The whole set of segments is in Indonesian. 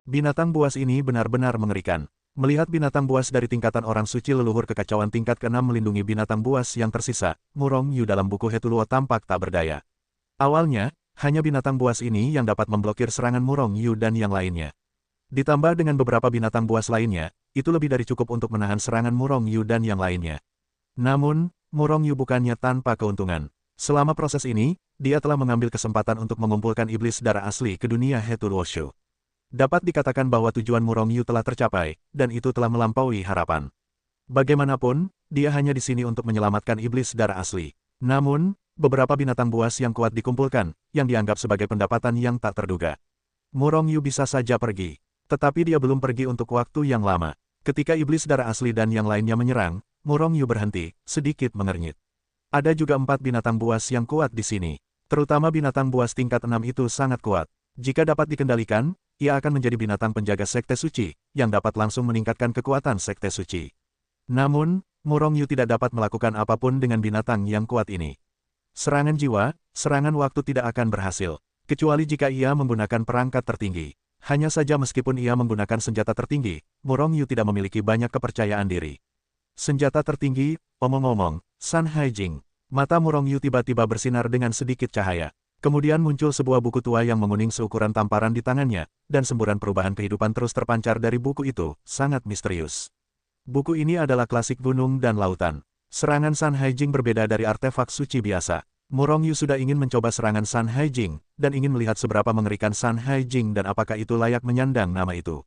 Binatang buas ini benar-benar mengerikan. Melihat binatang buas dari tingkatan orang suci leluhur kekacauan tingkat ke-6 melindungi binatang buas yang tersisa, Murong Yu dalam buku Hetuluo tampak tak berdaya. Awalnya, hanya binatang buas ini yang dapat memblokir serangan Murong Yu dan yang lainnya. Ditambah dengan beberapa binatang buas lainnya, itu lebih dari cukup untuk menahan serangan Murong Yu dan yang lainnya. Namun, Murong Yu bukannya tanpa keuntungan. Selama proses ini, dia telah mengambil kesempatan untuk mengumpulkan iblis darah asli ke dunia Hetuluoshu. Dapat dikatakan bahwa tujuan Murong Yu telah tercapai, dan itu telah melampaui harapan. Bagaimanapun, dia hanya di sini untuk menyelamatkan iblis darah asli. Namun, beberapa binatang buas yang kuat dikumpulkan, yang dianggap sebagai pendapatan yang tak terduga. Murong Yu bisa saja pergi. Tetapi dia belum pergi untuk waktu yang lama. Ketika iblis darah asli dan yang lainnya menyerang, Murong Yu berhenti, sedikit mengernyit. Ada juga 4 binatang buas yang kuat di sini. Terutama binatang buas tingkat 6 itu sangat kuat. Jika dapat dikendalikan, ia akan menjadi binatang penjaga sekte suci, yang dapat langsung meningkatkan kekuatan sekte suci. Namun, Murong Yu tidak dapat melakukan apapun dengan binatang yang kuat ini. Serangan jiwa, serangan waktu tidak akan berhasil, kecuali jika ia menggunakan perangkat tertinggi. Hanya saja meskipun ia menggunakan senjata tertinggi, Murong Yu tidak memiliki banyak kepercayaan diri. Senjata tertinggi, omong-omong, San Haijing. Mata Murong Yu tiba-tiba bersinar dengan sedikit cahaya. Kemudian muncul sebuah buku tua yang menguning seukuran tamparan di tangannya, dan semburan perubahan kehidupan terus terpancar dari buku itu, sangat misterius. Buku ini adalah klasik gunung dan lautan. Serangan San Haijing berbeda dari artefak suci biasa. Murong Yu sudah ingin mencoba serangan San Haijing, dan ingin melihat seberapa mengerikan San Haijing dan apakah itu layak menyandang nama itu.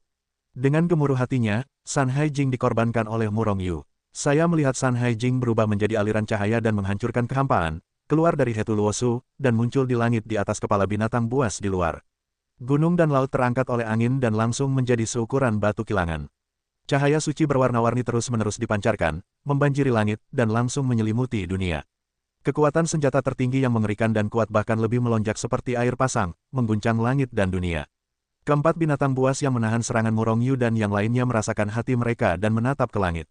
Dengan gemuruh hatinya, San Haijing dikorbankan oleh Murong Yu. Saya melihat San Haijing berubah menjadi aliran cahaya dan menghancurkan kehampaan, keluar dari Hetuluosu, dan muncul di langit di atas kepala binatang buas di luar. Gunung dan laut terangkat oleh angin dan langsung menjadi seukuran batu kilangan. Cahaya suci berwarna-warni terus-menerus dipancarkan, membanjiri langit, dan langsung menyelimuti dunia. Kekuatan senjata tertinggi yang mengerikan dan kuat bahkan lebih melonjak seperti air pasang, mengguncang langit dan dunia. Keempat binatang buas yang menahan serangan Murong Yu dan yang lainnya merasakan hati mereka dan menatap ke langit.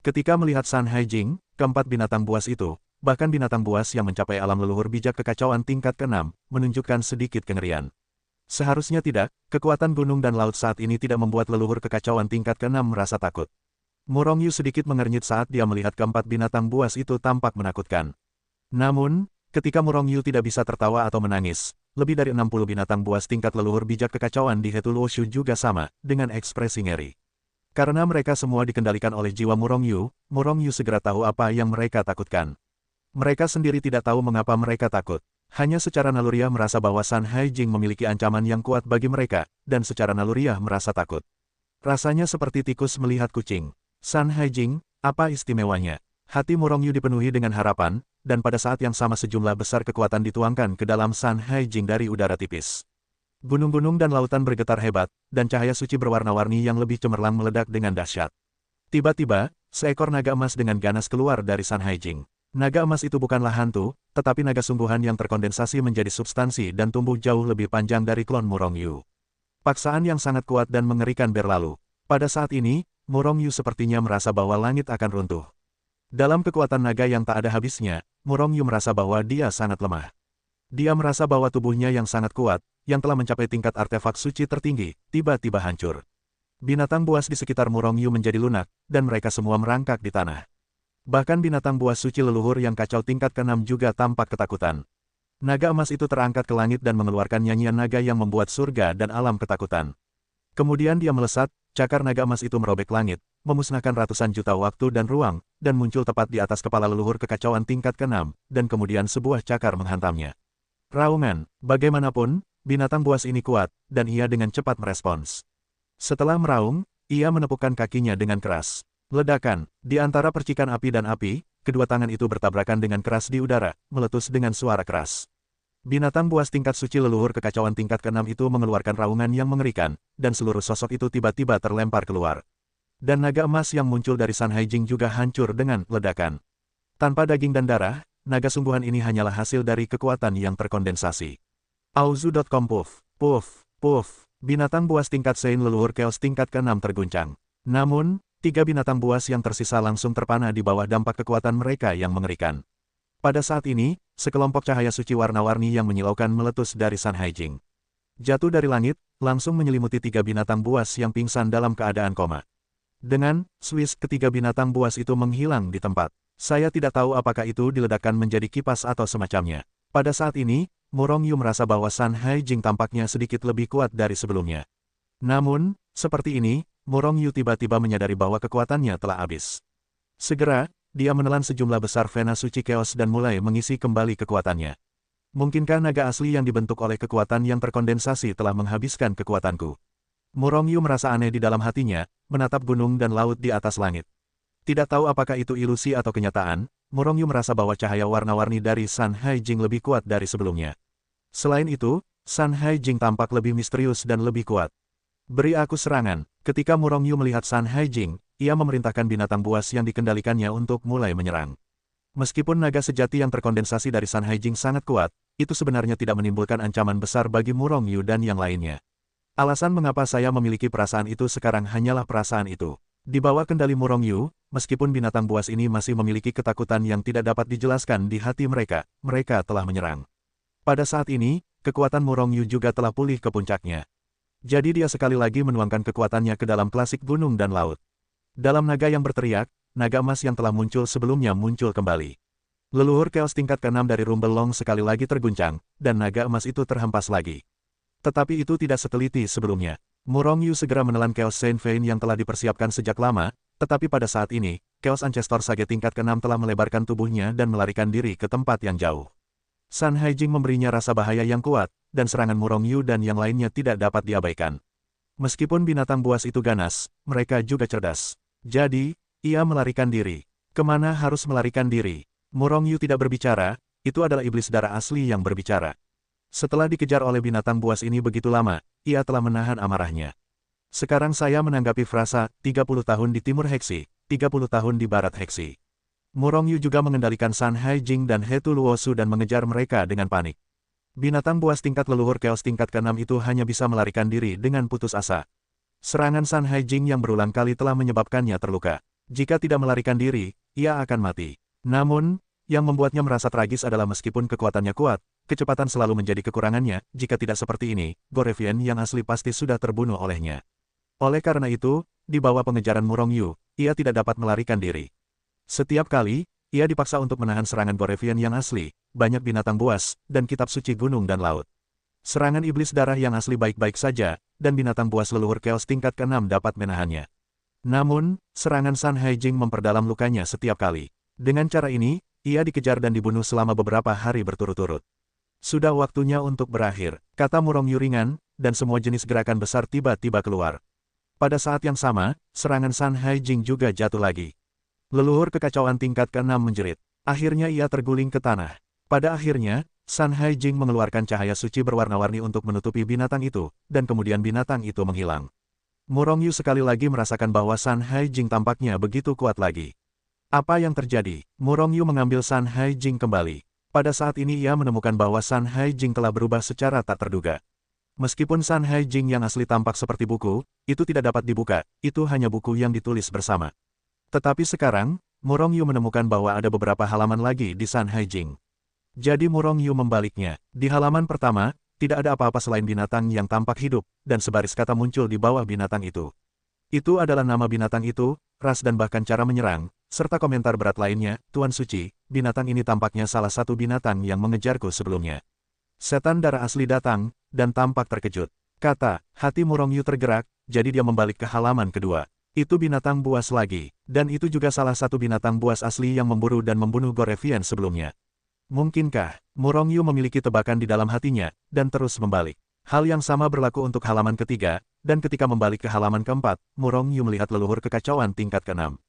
Ketika melihat San Haijing, keempat binatang buas itu, bahkan binatang buas yang mencapai alam leluhur bijak kekacauan tingkat ke-6, menunjukkan sedikit kengerian. Seharusnya tidak, kekuatan gunung dan laut saat ini tidak membuat leluhur kekacauan tingkat ke-6 merasa takut. Murong Yu sedikit mengernyit saat dia melihat keempat binatang buas itu tampak menakutkan. Namun, ketika Murong Yu tidak bisa tertawa atau menangis, lebih dari 60 binatang buas tingkat leluhur bijak kekacauan di Hetuluoshu juga sama, dengan ekspresi ngeri. Karena mereka semua dikendalikan oleh jiwa Murong Yu segera tahu apa yang mereka takutkan. Mereka sendiri tidak tahu mengapa mereka takut. Hanya secara naluriah merasa bahwa San Haijing memiliki ancaman yang kuat bagi mereka, dan secara naluriah merasa takut. Rasanya seperti tikus melihat kucing. San Haijing, apa istimewanya? Hati Murong Yu dipenuhi dengan harapan, dan pada saat yang sama sejumlah besar kekuatan dituangkan ke dalam San Haijing dari udara tipis. Gunung-gunung dan lautan bergetar hebat, dan cahaya suci berwarna-warni yang lebih cemerlang meledak dengan dahsyat. Tiba-tiba, seekor naga emas dengan ganas keluar dari San Haijing. Naga emas itu bukanlah hantu, tetapi naga sungguhan yang terkondensasi menjadi substansi dan tumbuh jauh lebih panjang dari klon Murong Yu. Paksaan yang sangat kuat dan mengerikan berlalu. Pada saat ini, Murong Yu sepertinya merasa bahwa langit akan runtuh. Dalam kekuatan naga yang tak ada habisnya, Murong Yu merasa bahwa dia sangat lemah. Dia merasa bahwa tubuhnya yang sangat kuat, yang telah mencapai tingkat artefak suci tertinggi, tiba-tiba hancur. Binatang buas di sekitar Murong Yu menjadi lunak, dan mereka semua merangkak di tanah. Bahkan binatang buas suci leluhur yang kacau tingkat ke-6 juga tampak ketakutan. Naga emas itu terangkat ke langit dan mengeluarkan nyanyian naga yang membuat surga dan alam ketakutan. Kemudian dia melesat, cakar naga emas itu merobek langit, memusnahkan ratusan juta waktu dan ruang, dan muncul tepat di atas kepala leluhur kekacauan tingkat ke-6, dan kemudian sebuah cakar menghantamnya. Raungan, bagaimanapun, binatang buas ini kuat, dan ia dengan cepat merespons. Setelah meraung, ia menepukkan kakinya dengan keras. Ledakan, di antara percikan api dan api, kedua tangan itu bertabrakan dengan keras di udara, meletus dengan suara keras. Binatang buas tingkat suci leluhur kekacauan tingkat ke-6 itu mengeluarkan raungan yang mengerikan, dan seluruh sosok itu tiba-tiba terlempar keluar. Dan naga emas yang muncul dari San Haijing juga hancur dengan ledakan. Tanpa daging dan darah, naga sungguhan ini hanyalah hasil dari kekuatan yang terkondensasi. Auzu.com Puff, puff, puff. Binatang buas tingkat Sein leluhur Chaos tingkat ke-6 terguncang. Namun, 3 binatang buas yang tersisa langsung terpana di bawah dampak kekuatan mereka yang mengerikan. Pada saat ini, sekelompok cahaya suci warna-warni yang menyilaukan meletus dari San Haijing. Jatuh dari langit, langsung menyelimuti 3 binatang buas yang pingsan dalam keadaan koma. Dengan swish, ketiga binatang buas itu menghilang di tempat. Saya tidak tahu apakah itu diledakkan menjadi kipas atau semacamnya. Pada saat ini, Murong Yu merasa bahwa Sun Haijing tampaknya sedikit lebih kuat dari sebelumnya. Namun, seperti ini, Murong Yu tiba-tiba menyadari bahwa kekuatannya telah habis. Segera, dia menelan sejumlah besar vena suci chaos dan mulai mengisi kembali kekuatannya. Mungkinkah naga asli yang dibentuk oleh kekuatan yang terkondensasi telah menghabiskan kekuatanku? Murong Yu merasa aneh di dalam hatinya, menatap gunung dan laut di atas langit. Tidak tahu apakah itu ilusi atau kenyataan, Murong Yu merasa bahwa cahaya warna-warni dari Sun Haijing lebih kuat dari sebelumnya. Selain itu, Sun Haijing tampak lebih misterius dan lebih kuat. Beri aku serangan. Ketika Murong Yu melihat Sun Haijing, ia memerintahkan binatang buas yang dikendalikannya untuk mulai menyerang. Meskipun naga sejati yang terkondensasi dari Sun Haijing sangat kuat, itu sebenarnya tidak menimbulkan ancaman besar bagi Murong Yu dan yang lainnya. Alasan mengapa saya memiliki perasaan itu sekarang hanyalah perasaan itu. Di bawah kendali Murong Yu, meskipun binatang buas ini masih memiliki ketakutan yang tidak dapat dijelaskan di hati mereka, mereka telah menyerang. Pada saat ini, kekuatan Murong Yu juga telah pulih ke puncaknya. Jadi dia sekali lagi menuangkan kekuatannya ke dalam klasik gunung dan laut. Dalam naga yang berteriak, naga emas yang telah muncul sebelumnya muncul kembali. Leluhur Chaos tingkat ke-6 dari Rumble sekali lagi terguncang, dan naga emas itu terhempas lagi. Tetapi itu tidak seteliti sebelumnya. Murong Yu segera menelan Chaos Saint Vein yang telah dipersiapkan sejak lama, tetapi pada saat ini, Chaos Ancestor Sage tingkat ke-6 telah melebarkan tubuhnya dan melarikan diri ke tempat yang jauh. Sun Haijing memberinya rasa bahaya yang kuat, dan serangan Murong Yu dan yang lainnya tidak dapat diabaikan. Meskipun binatang buas itu ganas, mereka juga cerdas. Jadi, ia melarikan diri. Kemana harus melarikan diri? Murong Yu tidak berbicara, itu adalah iblis darah asli yang berbicara. Setelah dikejar oleh binatang buas ini begitu lama, ia telah menahan amarahnya. Sekarang saya menanggapi frasa, 30 tahun di timur Heksi, 30 tahun di barat Heksi. Murong Yu juga mengendalikan Sun Haijing dan Hetu Luosu dan mengejar mereka dengan panik. Binatang buas tingkat leluhur Chaos tingkat ke-6 itu hanya bisa melarikan diri dengan putus asa. Serangan Sun Haijing yang berulang kali telah menyebabkannya terluka. Jika tidak melarikan diri, ia akan mati. Namun, yang membuatnya merasa tragis adalah meskipun kekuatannya kuat, kecepatan selalu menjadi kekurangannya. Jika tidak seperti ini, Gorevian yang asli pasti sudah terbunuh olehnya. Oleh karena itu, di bawah pengejaran Murong Yu, ia tidak dapat melarikan diri. Setiap kali, ia dipaksa untuk menahan serangan Gorevian yang asli, banyak binatang buas, dan kitab suci gunung dan laut. Serangan iblis darah yang asli baik-baik saja, dan binatang buas leluhur Chaos tingkat ke-6 dapat menahannya. Namun, serangan Sun Haijing memperdalam lukanya setiap kali. Dengan cara ini, ia dikejar dan dibunuh selama beberapa hari berturut-turut. Sudah waktunya untuk berakhir, kata Murong Yu ringan, dan semua jenis gerakan besar tiba-tiba keluar. Pada saat yang sama, serangan Sun Haijing juga jatuh lagi. Leluhur kekacauan tingkat ke-6 menjerit. Akhirnya ia terguling ke tanah. Pada akhirnya, Sun Haijing mengeluarkan cahaya suci berwarna-warni untuk menutupi binatang itu, dan kemudian binatang itu menghilang. Murong Yu sekali lagi merasakan bahwa Sun Haijing tampaknya begitu kuat lagi. Apa yang terjadi? Murong Yu mengambil Sun Haijing kembali. Pada saat ini ia menemukan bahwa Sun Haijing telah berubah secara tak terduga. Meskipun Sun Haijing yang asli tampak seperti buku, itu tidak dapat dibuka, itu hanya buku yang ditulis bersama. Tetapi sekarang, Murong Yu menemukan bahwa ada beberapa halaman lagi di Sun Haijing. Jadi Murong Yu membaliknya. Di halaman pertama, tidak ada apa-apa selain binatang yang tampak hidup, dan sebaris kata muncul di bawah binatang itu. Itu adalah nama binatang itu, ras dan bahkan cara menyerang, serta komentar berat lainnya. Tuan Suci, binatang ini tampaknya salah satu binatang yang mengejarku sebelumnya. Setan darah asli datang, dan tampak terkejut. Kata, hati Murong Yu tergerak, jadi dia membalik ke halaman kedua. Itu binatang buas lagi, dan itu juga salah satu binatang buas asli yang memburu dan membunuh Gorevian sebelumnya. Mungkinkah, Murong Yu memiliki tebakan di dalam hatinya, dan terus membalik. Hal yang sama berlaku untuk halaman ketiga, dan ketika membalik ke halaman keempat, Murong Yu melihat leluhur kekacauan tingkat ke-6.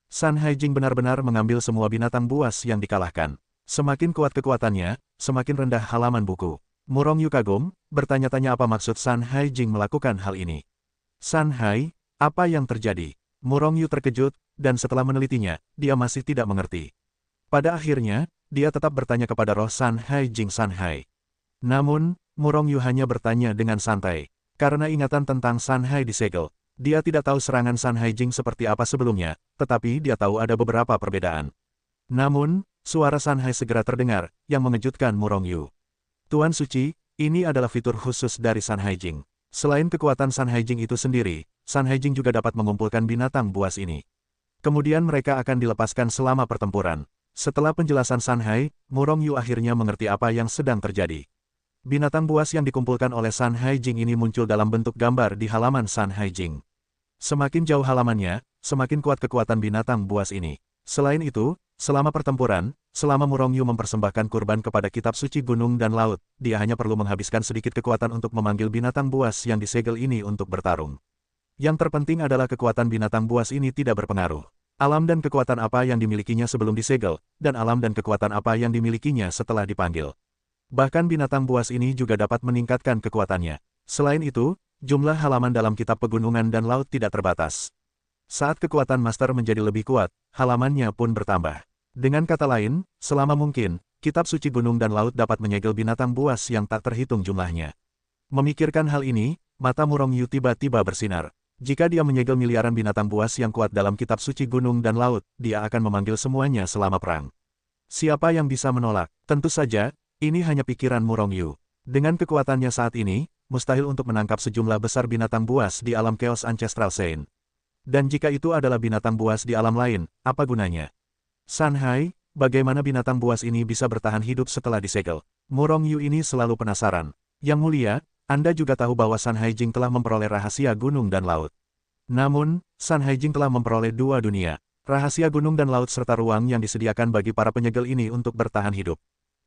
Sun Haijing benar-benar mengambil semua binatang buas yang dikalahkan. Semakin kuat kekuatannya, semakin rendah halaman buku. Murong Yu kagum, bertanya-tanya apa maksud Sun Haijing melakukan hal ini. Sun Hai, apa yang terjadi? Murong Yu terkejut, dan setelah menelitinya, dia masih tidak mengerti. Pada akhirnya, dia tetap bertanya kepada roh Sun Haijing Sun Hai. Namun, Murong Yu hanya bertanya dengan santai. Karena ingatan tentang Sun Hai disegel, dia tidak tahu serangan Sun Haijing seperti apa sebelumnya, tetapi dia tahu ada beberapa perbedaan. Namun, suara Sun Hai segera terdengar, yang mengejutkan Murong Yu. Tuan Suci, ini adalah fitur khusus dari Sun Haijing. Selain kekuatan Sun Haijing itu sendiri, Sun Haijing juga dapat mengumpulkan binatang buas ini. Kemudian mereka akan dilepaskan selama pertempuran. Setelah penjelasan Sun Hai, Murong Yu akhirnya mengerti apa yang sedang terjadi. Binatang buas yang dikumpulkan oleh Sun Haijing ini muncul dalam bentuk gambar di halaman Sun Haijing. Semakin jauh halamannya, semakin kuat kekuatan binatang buas ini. Selain itu, selama pertempuran, selama Murong Yu mempersembahkan kurban kepada kitab suci gunung dan laut, dia hanya perlu menghabiskan sedikit kekuatan untuk memanggil binatang buas yang disegel ini untuk bertarung. Yang terpenting adalah kekuatan binatang buas ini tidak berpengaruh. Alam dan kekuatan apa yang dimilikinya sebelum disegel, dan alam dan kekuatan apa yang dimilikinya setelah dipanggil. Bahkan binatang buas ini juga dapat meningkatkan kekuatannya. Selain itu, jumlah halaman dalam kitab pegunungan dan laut tidak terbatas. Saat kekuatan master menjadi lebih kuat, halamannya pun bertambah. Dengan kata lain, selama mungkin, kitab suci gunung dan laut dapat menyegel binatang buas yang tak terhitung jumlahnya. Memikirkan hal ini, mata Murong Yu tiba-tiba bersinar. Jika dia menyegel miliaran binatang buas yang kuat dalam kitab suci gunung dan laut, dia akan memanggil semuanya selama perang. Siapa yang bisa menolak? Tentu saja, ini hanya pikiran Murong Yu. Dengan kekuatannya saat ini, mustahil untuk menangkap sejumlah besar binatang buas di alam Chaos Ancestral Sein. Dan jika itu adalah binatang buas di alam lain, apa gunanya? Sun Hai, bagaimana binatang buas ini bisa bertahan hidup setelah disegel? Murong Yu ini selalu penasaran. Yang mulia, Anda juga tahu bahwa Sun Haijing telah memperoleh rahasia gunung dan laut. Namun, Sun Haijing telah memperoleh dua dunia, rahasia gunung dan laut serta ruang yang disediakan bagi para penyegel ini untuk bertahan hidup.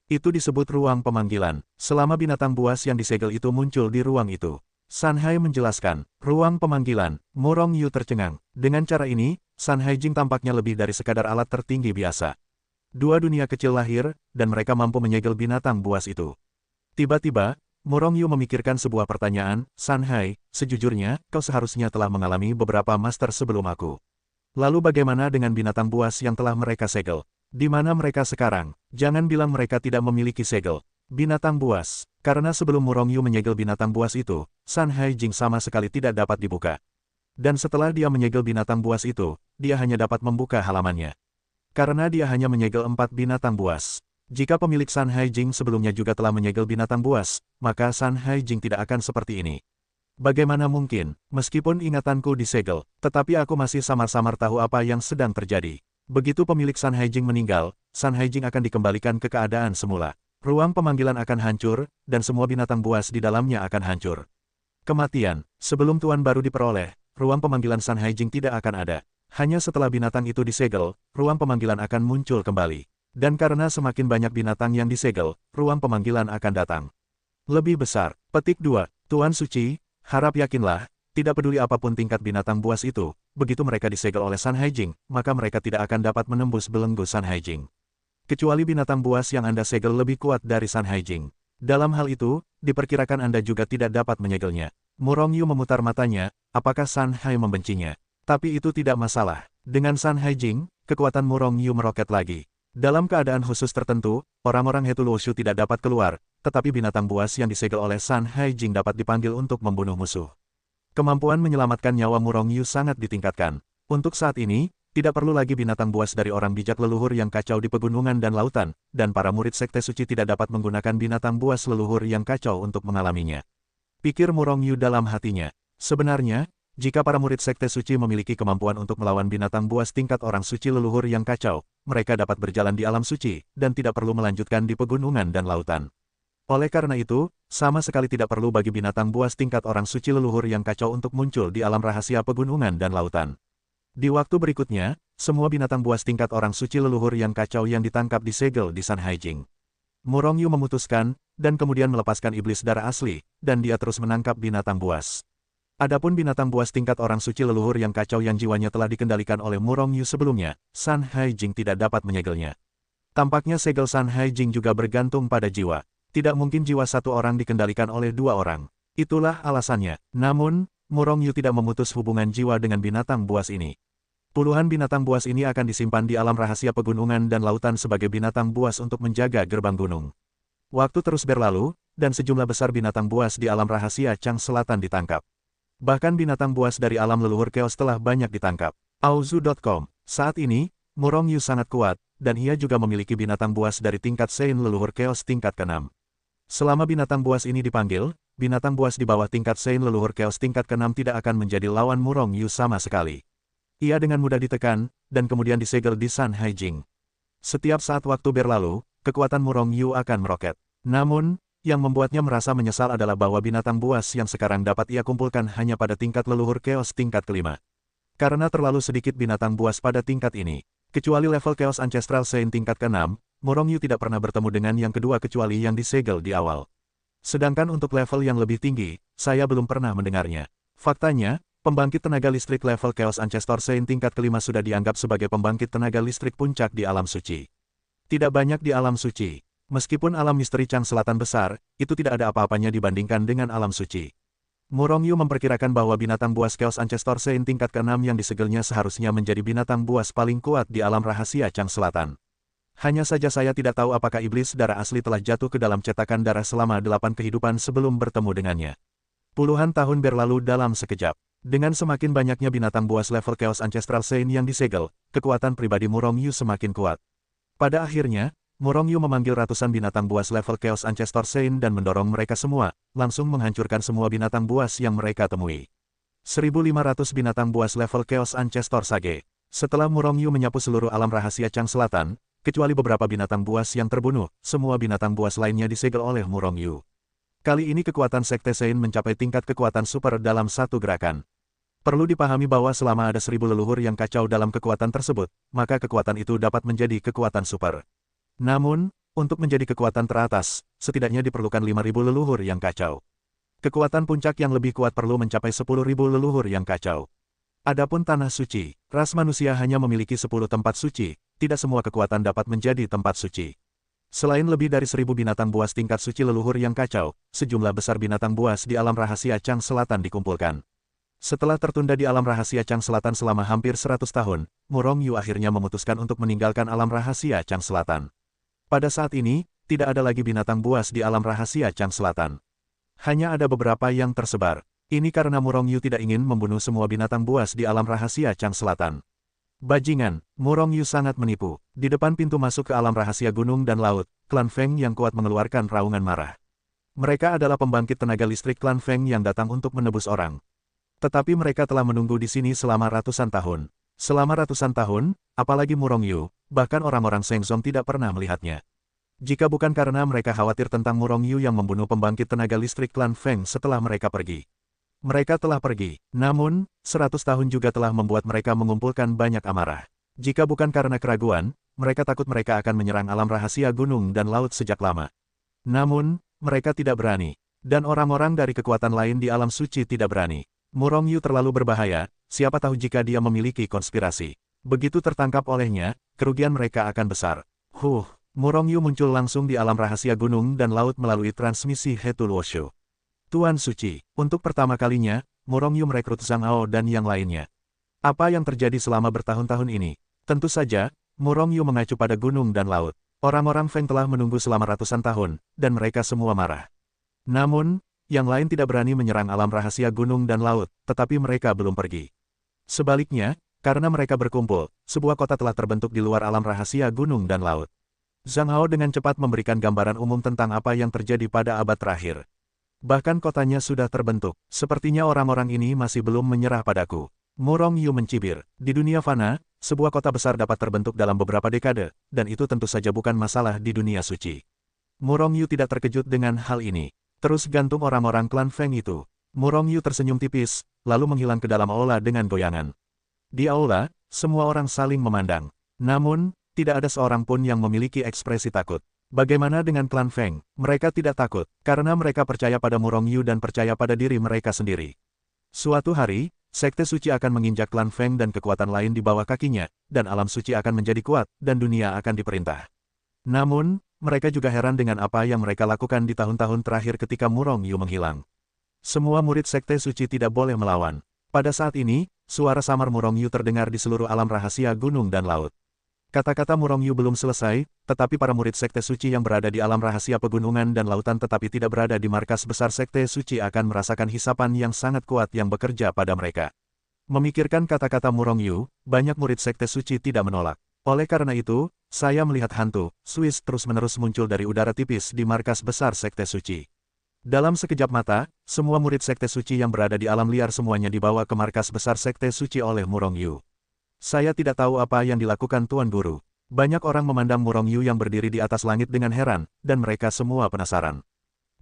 Itu disebut ruang pemanggilan. Selama binatang buas yang disegel itu muncul di ruang itu. Sun Hai menjelaskan, ruang pemanggilan. Murong Yu tercengang. Dengan cara ini, Sun Haijing tampaknya lebih dari sekadar alat tertinggi biasa. Dua dunia kecil lahir, dan mereka mampu menyegel binatang buas itu. Tiba-tiba, Murong Yu memikirkan sebuah pertanyaan, Sun Hai, sejujurnya, kau seharusnya telah mengalami beberapa master sebelum aku. Lalu bagaimana dengan binatang buas yang telah mereka segel? Di mana mereka sekarang? Jangan bilang mereka tidak memiliki segel. Binatang buas. Karena sebelum Murong Yu menyegel binatang buas itu, Sun Haijing sama sekali tidak dapat dibuka. Dan setelah dia menyegel binatang buas itu, dia hanya dapat membuka halamannya. Karena dia hanya menyegel 4 binatang buas. Jika pemilik Sun Haijing sebelumnya juga telah menyegel binatang buas, maka Sun Haijing tidak akan seperti ini. Bagaimana mungkin, meskipun ingatanku disegel, tetapi aku masih samar-samar tahu apa yang sedang terjadi. Begitu pemilik Sun Haijing meninggal, Sun Haijing akan dikembalikan ke keadaan semula. Ruang pemanggilan akan hancur, dan semua binatang buas di dalamnya akan hancur. Kematian, sebelum tuan baru diperoleh, ruang pemanggilan Sun Haijing tidak akan ada. Hanya setelah binatang itu disegel, ruang pemanggilan akan muncul kembali. Dan karena semakin banyak binatang yang disegel, ruang pemanggilan akan datang. Lebih besar. Petik 2. Tuan Suci, harap yakinlah, tidak peduli apapun tingkat binatang buas itu, begitu mereka disegel oleh Sun Haijing, maka mereka tidak akan dapat menembus belenggu Sun Haijing. Kecuali binatang buas yang Anda segel lebih kuat dari Sun Haijing. Dalam hal itu, diperkirakan Anda juga tidak dapat menyegelnya. Murong Yu memutar matanya, apakah Sun Hai membencinya? Tapi itu tidak masalah. Dengan Sun Haijing, kekuatan Murong Yu meroket lagi. Dalam keadaan khusus tertentu, orang-orang Hetuluoshu tidak dapat keluar, tetapi binatang buas yang disegel oleh Sun Haijing dapat dipanggil untuk membunuh musuh. Kemampuan menyelamatkan nyawa Murong Yu sangat ditingkatkan. Untuk saat ini, tidak perlu lagi binatang buas dari orang bijak leluhur yang kacau di pegunungan dan lautan, dan para murid Sekte Suci tidak dapat menggunakan binatang buas leluhur yang kacau untuk mengalaminya. Pikir Murong Yu dalam hatinya. Sebenarnya, jika para murid Sekte Suci memiliki kemampuan untuk melawan binatang buas tingkat orang suci leluhur yang kacau, mereka dapat berjalan di alam suci, dan tidak perlu melanjutkan di pegunungan dan lautan. Oleh karena itu, sama sekali tidak perlu bagi binatang buas tingkat orang suci leluhur yang kacau untuk muncul di alam rahasia pegunungan dan lautan. Di waktu berikutnya, semua binatang buas tingkat orang suci leluhur yang kacau yang ditangkap disegel di Sun Haijing. Murong Yu memutuskan, dan kemudian melepaskan iblis darah asli, dan dia terus menangkap binatang buas. Adapun binatang buas tingkat orang suci leluhur yang kacau yang jiwanya telah dikendalikan oleh Murong Yu sebelumnya, Sun Haijing tidak dapat menyegelnya. Tampaknya segel Sun Haijing juga bergantung pada jiwa. Tidak mungkin jiwa satu orang dikendalikan oleh dua orang. Itulah alasannya. Namun, Murong Yu tidak memutus hubungan jiwa dengan binatang buas ini. Puluhan binatang buas ini akan disimpan di alam rahasia pegunungan dan lautan sebagai binatang buas untuk menjaga gerbang gunung. Waktu terus berlalu, dan sejumlah besar binatang buas di alam rahasia Chang Selatan ditangkap. Bahkan binatang buas dari alam leluhur Chaos telah banyak ditangkap. Auzu.com. Saat ini, Murong Yu sangat kuat, dan ia juga memiliki binatang buas dari tingkat Sein leluhur Chaos tingkat ke-6. Selama binatang buas ini dipanggil, binatang buas di bawah tingkat Sein leluhur Chaos tingkat ke-6 tidak akan menjadi lawan Murong Yu sama sekali. Ia dengan mudah ditekan, dan kemudian disegel di San Haijing. Setiap saat waktu berlalu, kekuatan Murong Yu akan meroket. Namun, yang membuatnya merasa menyesal adalah bahwa binatang buas yang sekarang dapat ia kumpulkan hanya pada tingkat leluhur Chaos tingkat ke-5. Karena terlalu sedikit binatang buas pada tingkat ini, kecuali level Chaos Ancestral Sein tingkat ke-6, Murong Yu tidak pernah bertemu dengan yang kedua kecuali yang disegel di awal. Sedangkan untuk level yang lebih tinggi, saya belum pernah mendengarnya. Faktanya, pembangkit tenaga listrik level Chaos Ancestor Sein tingkat ke-5 sudah dianggap sebagai pembangkit tenaga listrik puncak di alam suci. Tidak banyak di alam suci. Meskipun alam misteri Chang Selatan besar, itu tidak ada apa-apanya dibandingkan dengan alam suci. Murong Yu memperkirakan bahwa binatang buas Chaos Ancestor Sein tingkat ke-6 yang disegelnya seharusnya menjadi binatang buas paling kuat di alam rahasia Chang Selatan. Hanya saja saya tidak tahu apakah iblis darah asli telah jatuh ke dalam cetakan darah selama 8 kehidupan sebelum bertemu dengannya. Puluhan tahun berlalu dalam sekejap. Dengan semakin banyaknya binatang buas level Chaos Ancestral Sein yang disegel, kekuatan pribadi Murong Yu semakin kuat. Pada akhirnya, Murong Yu memanggil ratusan binatang buas level Chaos Ancestor Sein dan mendorong mereka semua, langsung menghancurkan semua binatang buas yang mereka temui. 1.500 binatang buas level Chaos Ancestor Sage. Setelah Murong Yu menyapu seluruh alam rahasia Chang Selatan, kecuali beberapa binatang buas yang terbunuh, semua binatang buas lainnya disegel oleh Murong Yu. Kali ini kekuatan Sekte Sein mencapai tingkat kekuatan super dalam satu gerakan. Perlu dipahami bahwa selama ada 1.000 leluhur yang kacau dalam kekuatan tersebut, maka kekuatan itu dapat menjadi kekuatan super. Namun, untuk menjadi kekuatan teratas, setidaknya diperlukan 5.000 leluhur yang kacau. Kekuatan puncak yang lebih kuat perlu mencapai 10.000 leluhur yang kacau. Adapun tanah suci, ras manusia hanya memiliki 10 tempat suci, tidak semua kekuatan dapat menjadi tempat suci. Selain lebih dari 1.000 binatang buas tingkat suci leluhur yang kacau, sejumlah besar binatang buas di alam rahasia Chang Selatan dikumpulkan. Setelah tertunda di alam rahasia Chang Selatan selama hampir 100 tahun, Murong Yu akhirnya memutuskan untuk meninggalkan alam rahasia Chang Selatan. Pada saat ini, tidak ada lagi binatang buas di alam rahasia Chang Selatan. Hanya ada beberapa yang tersebar. Ini karena Murong Yu tidak ingin membunuh semua binatang buas di alam rahasia Chang Selatan. Bajingan, Murong Yu sangat menipu. Di depan pintu masuk ke alam rahasia gunung dan laut, klan Feng yang kuat mengeluarkan raungan marah. Mereka adalah pembangkit tenaga listrik klan Feng yang datang untuk menebus orang. Tetapi mereka telah menunggu di sini selama ratusan tahun. Selama ratusan tahun, apalagi Murong Yu, bahkan orang-orang Shengzong tidak pernah melihatnya. Jika bukan karena mereka khawatir tentang Murong Yu yang membunuh pembangkit tenaga listrik klan Feng setelah mereka pergi. Mereka telah pergi, namun, 100 tahun juga telah membuat mereka mengumpulkan banyak amarah. Jika bukan karena keraguan, mereka takut mereka akan menyerang alam rahasia gunung dan laut sejak lama. Namun, mereka tidak berani. Dan orang-orang dari kekuatan lain di alam suci tidak berani. Murong Yu terlalu berbahaya, siapa tahu jika dia memiliki konspirasi. Begitu tertangkap olehnya, kerugian mereka akan besar. Murong Yu muncul langsung di alam rahasia gunung dan laut melalui transmisi Hetul Woshu. Tuan Suci, untuk pertama kalinya, Murong Yu merekrut Zhang Ao dan yang lainnya. Apa yang terjadi selama bertahun-tahun ini? Tentu saja, Murong Yu mengacu pada gunung dan laut. Orang-orang Feng telah menunggu selama ratusan tahun, dan mereka semua marah. Namun, yang lain tidak berani menyerang alam rahasia gunung dan laut, tetapi mereka belum pergi. Sebaliknya, karena mereka berkumpul, sebuah kota telah terbentuk di luar alam rahasia gunung dan laut. Zhang Hao dengan cepat memberikan gambaran umum tentang apa yang terjadi pada abad terakhir. Bahkan kotanya sudah terbentuk, sepertinya orang-orang ini masih belum menyerah padaku. Murong Yu mencibir, di dunia fana, sebuah kota besar dapat terbentuk dalam beberapa dekade, dan itu tentu saja bukan masalah di dunia suci. Murong Yu tidak terkejut dengan hal ini. Terus gantung orang-orang klan Feng itu. Murong Yu tersenyum tipis, lalu menghilang ke dalam aula dengan goyangan. Di aula, semua orang saling memandang. Namun, tidak ada seorang pun yang memiliki ekspresi takut. Bagaimana dengan klan Feng? Mereka tidak takut, karena mereka percaya pada Murong Yu dan percaya pada diri mereka sendiri. Suatu hari, Sekte Suci akan menginjak klan Feng dan kekuatan lain di bawah kakinya, dan alam suci akan menjadi kuat, dan dunia akan diperintah. Namun, mereka juga heran dengan apa yang mereka lakukan di tahun-tahun terakhir ketika Murong Yu menghilang. Semua murid Sekte Suci tidak boleh melawan. Pada saat ini, suara samar Murong Yu terdengar di seluruh alam rahasia gunung dan laut. Kata-kata Murong Yu belum selesai, tetapi para murid Sekte Suci yang berada di alam rahasia pegunungan dan lautan tetapi tidak berada di markas besar Sekte Suci akan merasakan hisapan yang sangat kuat yang bekerja pada mereka. Memikirkan kata-kata Murong Yu, banyak murid Sekte Suci tidak menolak. Oleh karena itu, saya melihat hantu, Swiss terus-menerus muncul dari udara tipis di markas besar Sekte Suci. Dalam sekejap mata, semua murid Sekte Suci yang berada di alam liar semuanya dibawa ke markas besar Sekte Suci oleh Murong Yu. Saya tidak tahu apa yang dilakukan Tuan Guru. Banyak orang memandang Murong Yu yang berdiri di atas langit dengan heran, dan mereka semua penasaran.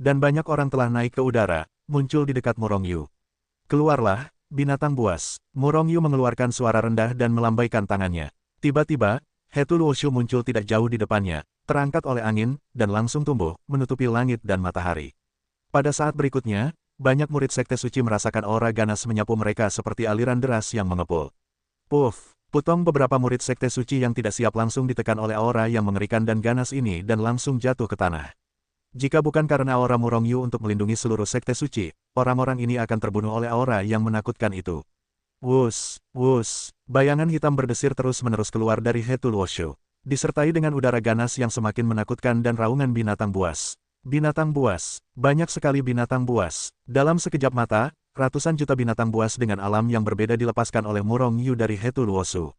Dan banyak orang telah naik ke udara, muncul di dekat Murong Yu. Keluarlah, binatang buas. Murong Yu mengeluarkan suara rendah dan melambaikan tangannya. Tiba-tiba, Hetu Luoshu muncul tidak jauh di depannya, terangkat oleh angin, dan langsung tumbuh, menutupi langit dan matahari. Pada saat berikutnya, banyak murid Sekte Suci merasakan aura ganas menyapu mereka seperti aliran deras yang mengepul. Puff! Putong beberapa murid Sekte Suci yang tidak siap langsung ditekan oleh aura yang mengerikan dan ganas ini dan langsung jatuh ke tanah. Jika bukan karena aura Murong Yu untuk melindungi seluruh Sekte Suci, orang-orang ini akan terbunuh oleh aura yang menakutkan itu. Wus! Wus! Bayangan hitam berdesir terus-menerus keluar dari Hetu Luoshu, disertai dengan udara ganas yang semakin menakutkan dan raungan binatang buas. Binatang buas. Banyak sekali binatang buas. Dalam sekejap mata, ratusan juta binatang buas dengan alam yang berbeda dilepaskan oleh Murong Yu dari Hetu Luoshu.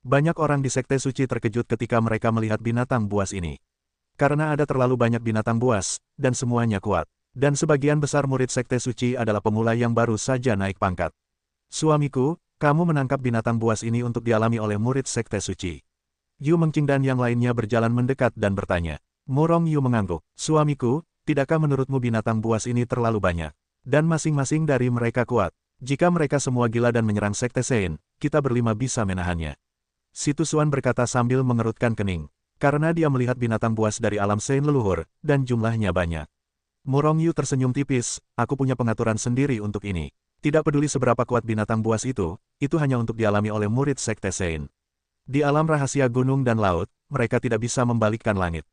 Banyak orang di Sekte Suci terkejut ketika mereka melihat binatang buas ini. Karena ada terlalu banyak binatang buas, dan semuanya kuat. Dan sebagian besar murid Sekte Suci adalah pemula yang baru saja naik pangkat. Suamiku, kamu menangkap binatang buas ini untuk dialami oleh murid Sekte Suci. Yu Mengqing dan yang lainnya berjalan mendekat dan bertanya. Murong Yu mengangguk. Suamiku, tidakkah menurutmu binatang buas ini terlalu banyak? Dan masing-masing dari mereka kuat. Jika mereka semua gila dan menyerang Sekte Sein, kita berlima bisa menahannya. Si Tusuan berkata sambil mengerutkan kening. Karena dia melihat binatang buas dari alam Sein leluhur, dan jumlahnya banyak. Murong Yu tersenyum tipis, aku punya pengaturan sendiri untuk ini. Tidak peduli seberapa kuat binatang buas itu hanya untuk dialami oleh murid Sekte Sein. Di alam rahasia gunung dan laut, mereka tidak bisa membalikkan langit.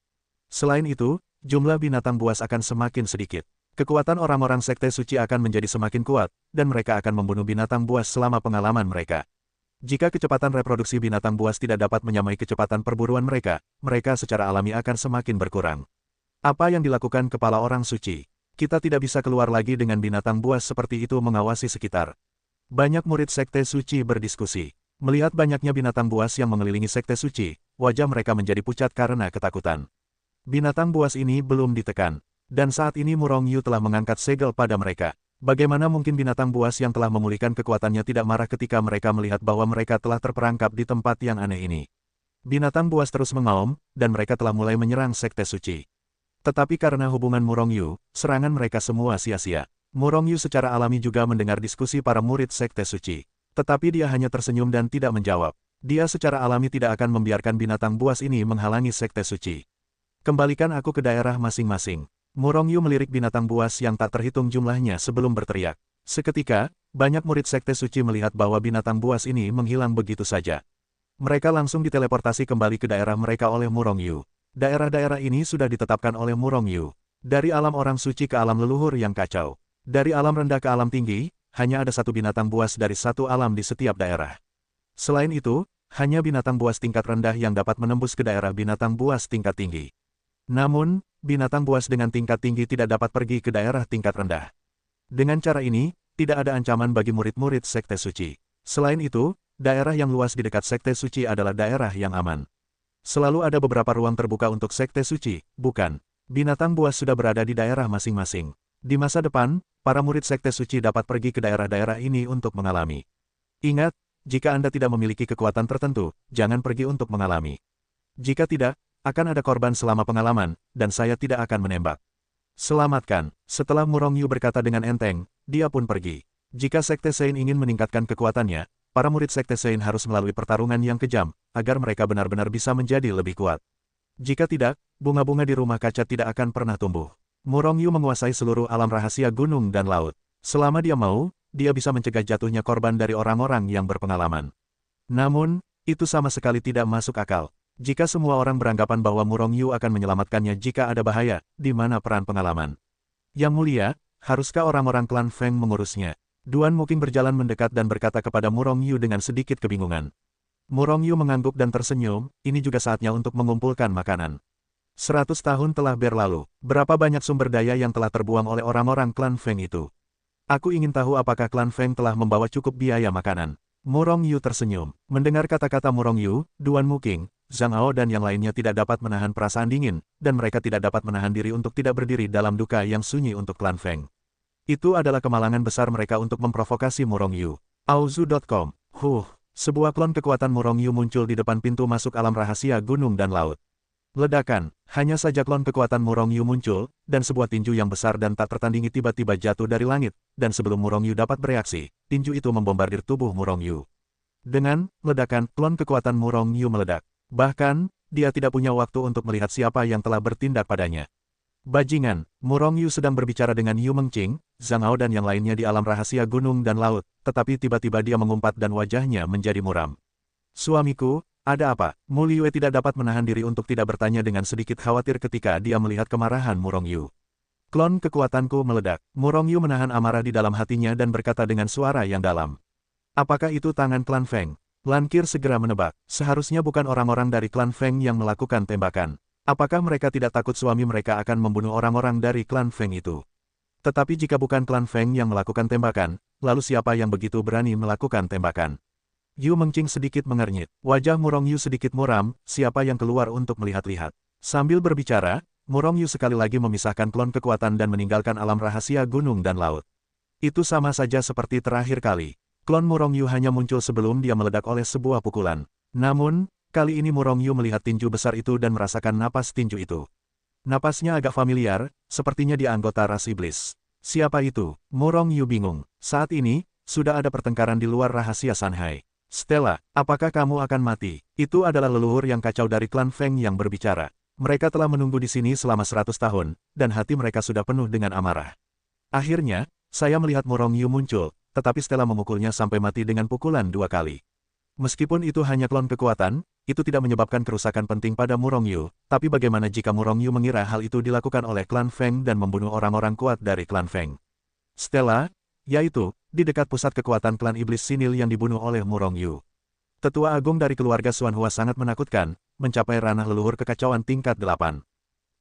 Selain itu, jumlah binatang buas akan semakin sedikit. Kekuatan orang-orang Sekte Suci akan menjadi semakin kuat, dan mereka akan membunuh binatang buas selama pengalaman mereka. Jika kecepatan reproduksi binatang buas tidak dapat menyamai kecepatan perburuan mereka, mereka secara alami akan semakin berkurang. Apa yang dilakukan kepala orang suci? Kita tidak bisa keluar lagi dengan binatang buas seperti itu mengawasi sekitar. Banyak murid Sekte Suci berdiskusi. Melihat banyaknya binatang buas yang mengelilingi Sekte Suci, wajah mereka menjadi pucat karena ketakutan. Binatang buas ini belum ditekan, dan saat ini Murong Yu telah mengangkat segel pada mereka. Bagaimana mungkin binatang buas yang telah memulihkan kekuatannya tidak marah ketika mereka melihat bahwa mereka telah terperangkap di tempat yang aneh ini? Binatang buas terus mengaum, dan mereka telah mulai menyerang Sekte Suci. Tetapi karena hubungan Murong Yu, serangan mereka semua sia-sia. Murong Yu secara alami juga mendengar diskusi para murid Sekte Suci. Tetapi dia hanya tersenyum dan tidak menjawab. Dia secara alami tidak akan membiarkan binatang buas ini menghalangi Sekte Suci. Kembalikan aku ke daerah masing-masing. Murong Yu melirik binatang buas yang tak terhitung jumlahnya sebelum berteriak. Seketika, banyak murid Sekte Suci melihat bahwa binatang buas ini menghilang begitu saja. Mereka langsung diteleportasi kembali ke daerah mereka oleh Murong Yu. Daerah-daerah ini sudah ditetapkan oleh Murong Yu. Dari alam orang suci ke alam leluhur yang kacau. Dari alam rendah ke alam tinggi, hanya ada satu binatang buas dari satu alam di setiap daerah. Selain itu, hanya binatang buas tingkat rendah yang dapat menembus ke daerah binatang buas tingkat tinggi. Namun, binatang buas dengan tingkat tinggi tidak dapat pergi ke daerah tingkat rendah. Dengan cara ini, tidak ada ancaman bagi murid-murid Sekte Suci. Selain itu, daerah yang luas di dekat Sekte Suci adalah daerah yang aman. Selalu ada beberapa ruang terbuka untuk Sekte Suci, bukan? Binatang buas sudah berada di daerah masing-masing. Di masa depan, para murid Sekte Suci dapat pergi ke daerah-daerah ini untuk mengalami. Ingat, jika Anda tidak memiliki kekuatan tertentu, jangan pergi untuk mengalami. Jika tidak, akan ada korban selama pengalaman, dan saya tidak akan menembak. Selamatkan. Setelah Murong Yu berkata dengan enteng, dia pun pergi. Jika Sekte Sein ingin meningkatkan kekuatannya, para murid Sekte Sein harus melalui pertarungan yang kejam, agar mereka benar-benar bisa menjadi lebih kuat. Jika tidak, bunga-bunga di rumah kaca tidak akan pernah tumbuh. Murong Yu menguasai seluruh alam rahasia gunung dan laut. Selama dia mau, dia bisa mencegah jatuhnya korban dari orang-orang yang berpengalaman. Namun, itu sama sekali tidak masuk akal. Jika semua orang beranggapan bahwa Murong Yu akan menyelamatkannya jika ada bahaya, di mana peran pengalaman? Yang mulia, haruskah orang-orang klan Feng mengurusnya? Duan Muking berjalan mendekat dan berkata kepada Murong Yu dengan sedikit kebingungan. Murong Yu mengangguk dan tersenyum, ini juga saatnya untuk mengumpulkan makanan. 100 tahun telah berlalu, berapa banyak sumber daya yang telah terbuang oleh orang-orang klan Feng itu? Aku ingin tahu apakah klan Feng telah membawa cukup biaya makanan. Murong Yu tersenyum. Mendengar kata-kata Murong Yu, Duan Muking, Zhang Ao dan yang lainnya tidak dapat menahan perasaan dingin, dan mereka tidak dapat menahan diri untuk tidak berdiri dalam duka yang sunyi untuk klan Feng. Itu adalah kemalangan besar mereka untuk memprovokasi Murong Yu. Aozu.com. Sebuah klon kekuatan Murong Yu muncul di depan pintu masuk alam rahasia gunung dan laut. Ledakan, hanya saja klon kekuatan Murong Yu muncul, dan sebuah tinju yang besar dan tak tertandingi tiba-tiba jatuh dari langit, dan sebelum Murong Yu dapat bereaksi, tinju itu membombardir tubuh Murong Yu. Dengan ledakan, klon kekuatan Murong Yu meledak. Bahkan, dia tidak punya waktu untuk melihat siapa yang telah bertindak padanya. Bajingan, Murong Yu sedang berbicara dengan Yu Mengqing, Zhang Ao dan yang lainnya di alam rahasia gunung dan laut, tetapi tiba-tiba dia mengumpat dan wajahnya menjadi muram. Suamiku, ada apa? Mu Liyue tidak dapat menahan diri untuk tidak bertanya dengan sedikit khawatir ketika dia melihat kemarahan Murong Yu. Klon kekuatanku meledak. Murong Yu menahan amarah di dalam hatinya dan berkata dengan suara yang dalam. Apakah itu tangan klan Feng? Lankir segera menebak, seharusnya bukan orang-orang dari klan Feng yang melakukan tembakan. Apakah mereka tidak takut suami mereka akan membunuh orang-orang dari klan Feng itu? Tetapi jika bukan klan Feng yang melakukan tembakan, lalu siapa yang begitu berani melakukan tembakan? Yu Mengqing sedikit mengernyit. Wajah Murong Yu sedikit muram, siapa yang keluar untuk melihat-lihat. Sambil berbicara, Murong Yu sekali lagi memisahkan klon kekuatan dan meninggalkan alam rahasia gunung dan laut. Itu sama saja seperti terakhir kali. Klon Murong Yu hanya muncul sebelum dia meledak oleh sebuah pukulan. Namun, kali ini Murong Yu melihat tinju besar itu dan merasakan napas tinju itu. Napasnya agak familiar, sepertinya dia anggota ras iblis. Siapa itu? Murong Yu bingung. Saat ini, sudah ada pertengkaran di luar rahasia Sanhai. Stella, apakah kamu akan mati? Itu adalah leluhur yang kacau dari klan Feng yang berbicara. Mereka telah menunggu di sini selama 100 tahun, dan hati mereka sudah penuh dengan amarah. Akhirnya, saya melihat Murong Yu muncul, tetapi Stella memukulnya sampai mati dengan pukulan 2 kali. Meskipun itu hanya klon kekuatan, itu tidak menyebabkan kerusakan penting pada Murong Yu, tapi bagaimana jika Murong Yu mengira hal itu dilakukan oleh klan Feng dan membunuh orang-orang kuat dari klan Feng? Stella, yaitu, di dekat pusat kekuatan klan iblis Sinil yang dibunuh oleh Murong Yu. Tetua agung dari keluarga Xuanhua sangat menakutkan, mencapai ranah leluhur kekacauan tingkat 8.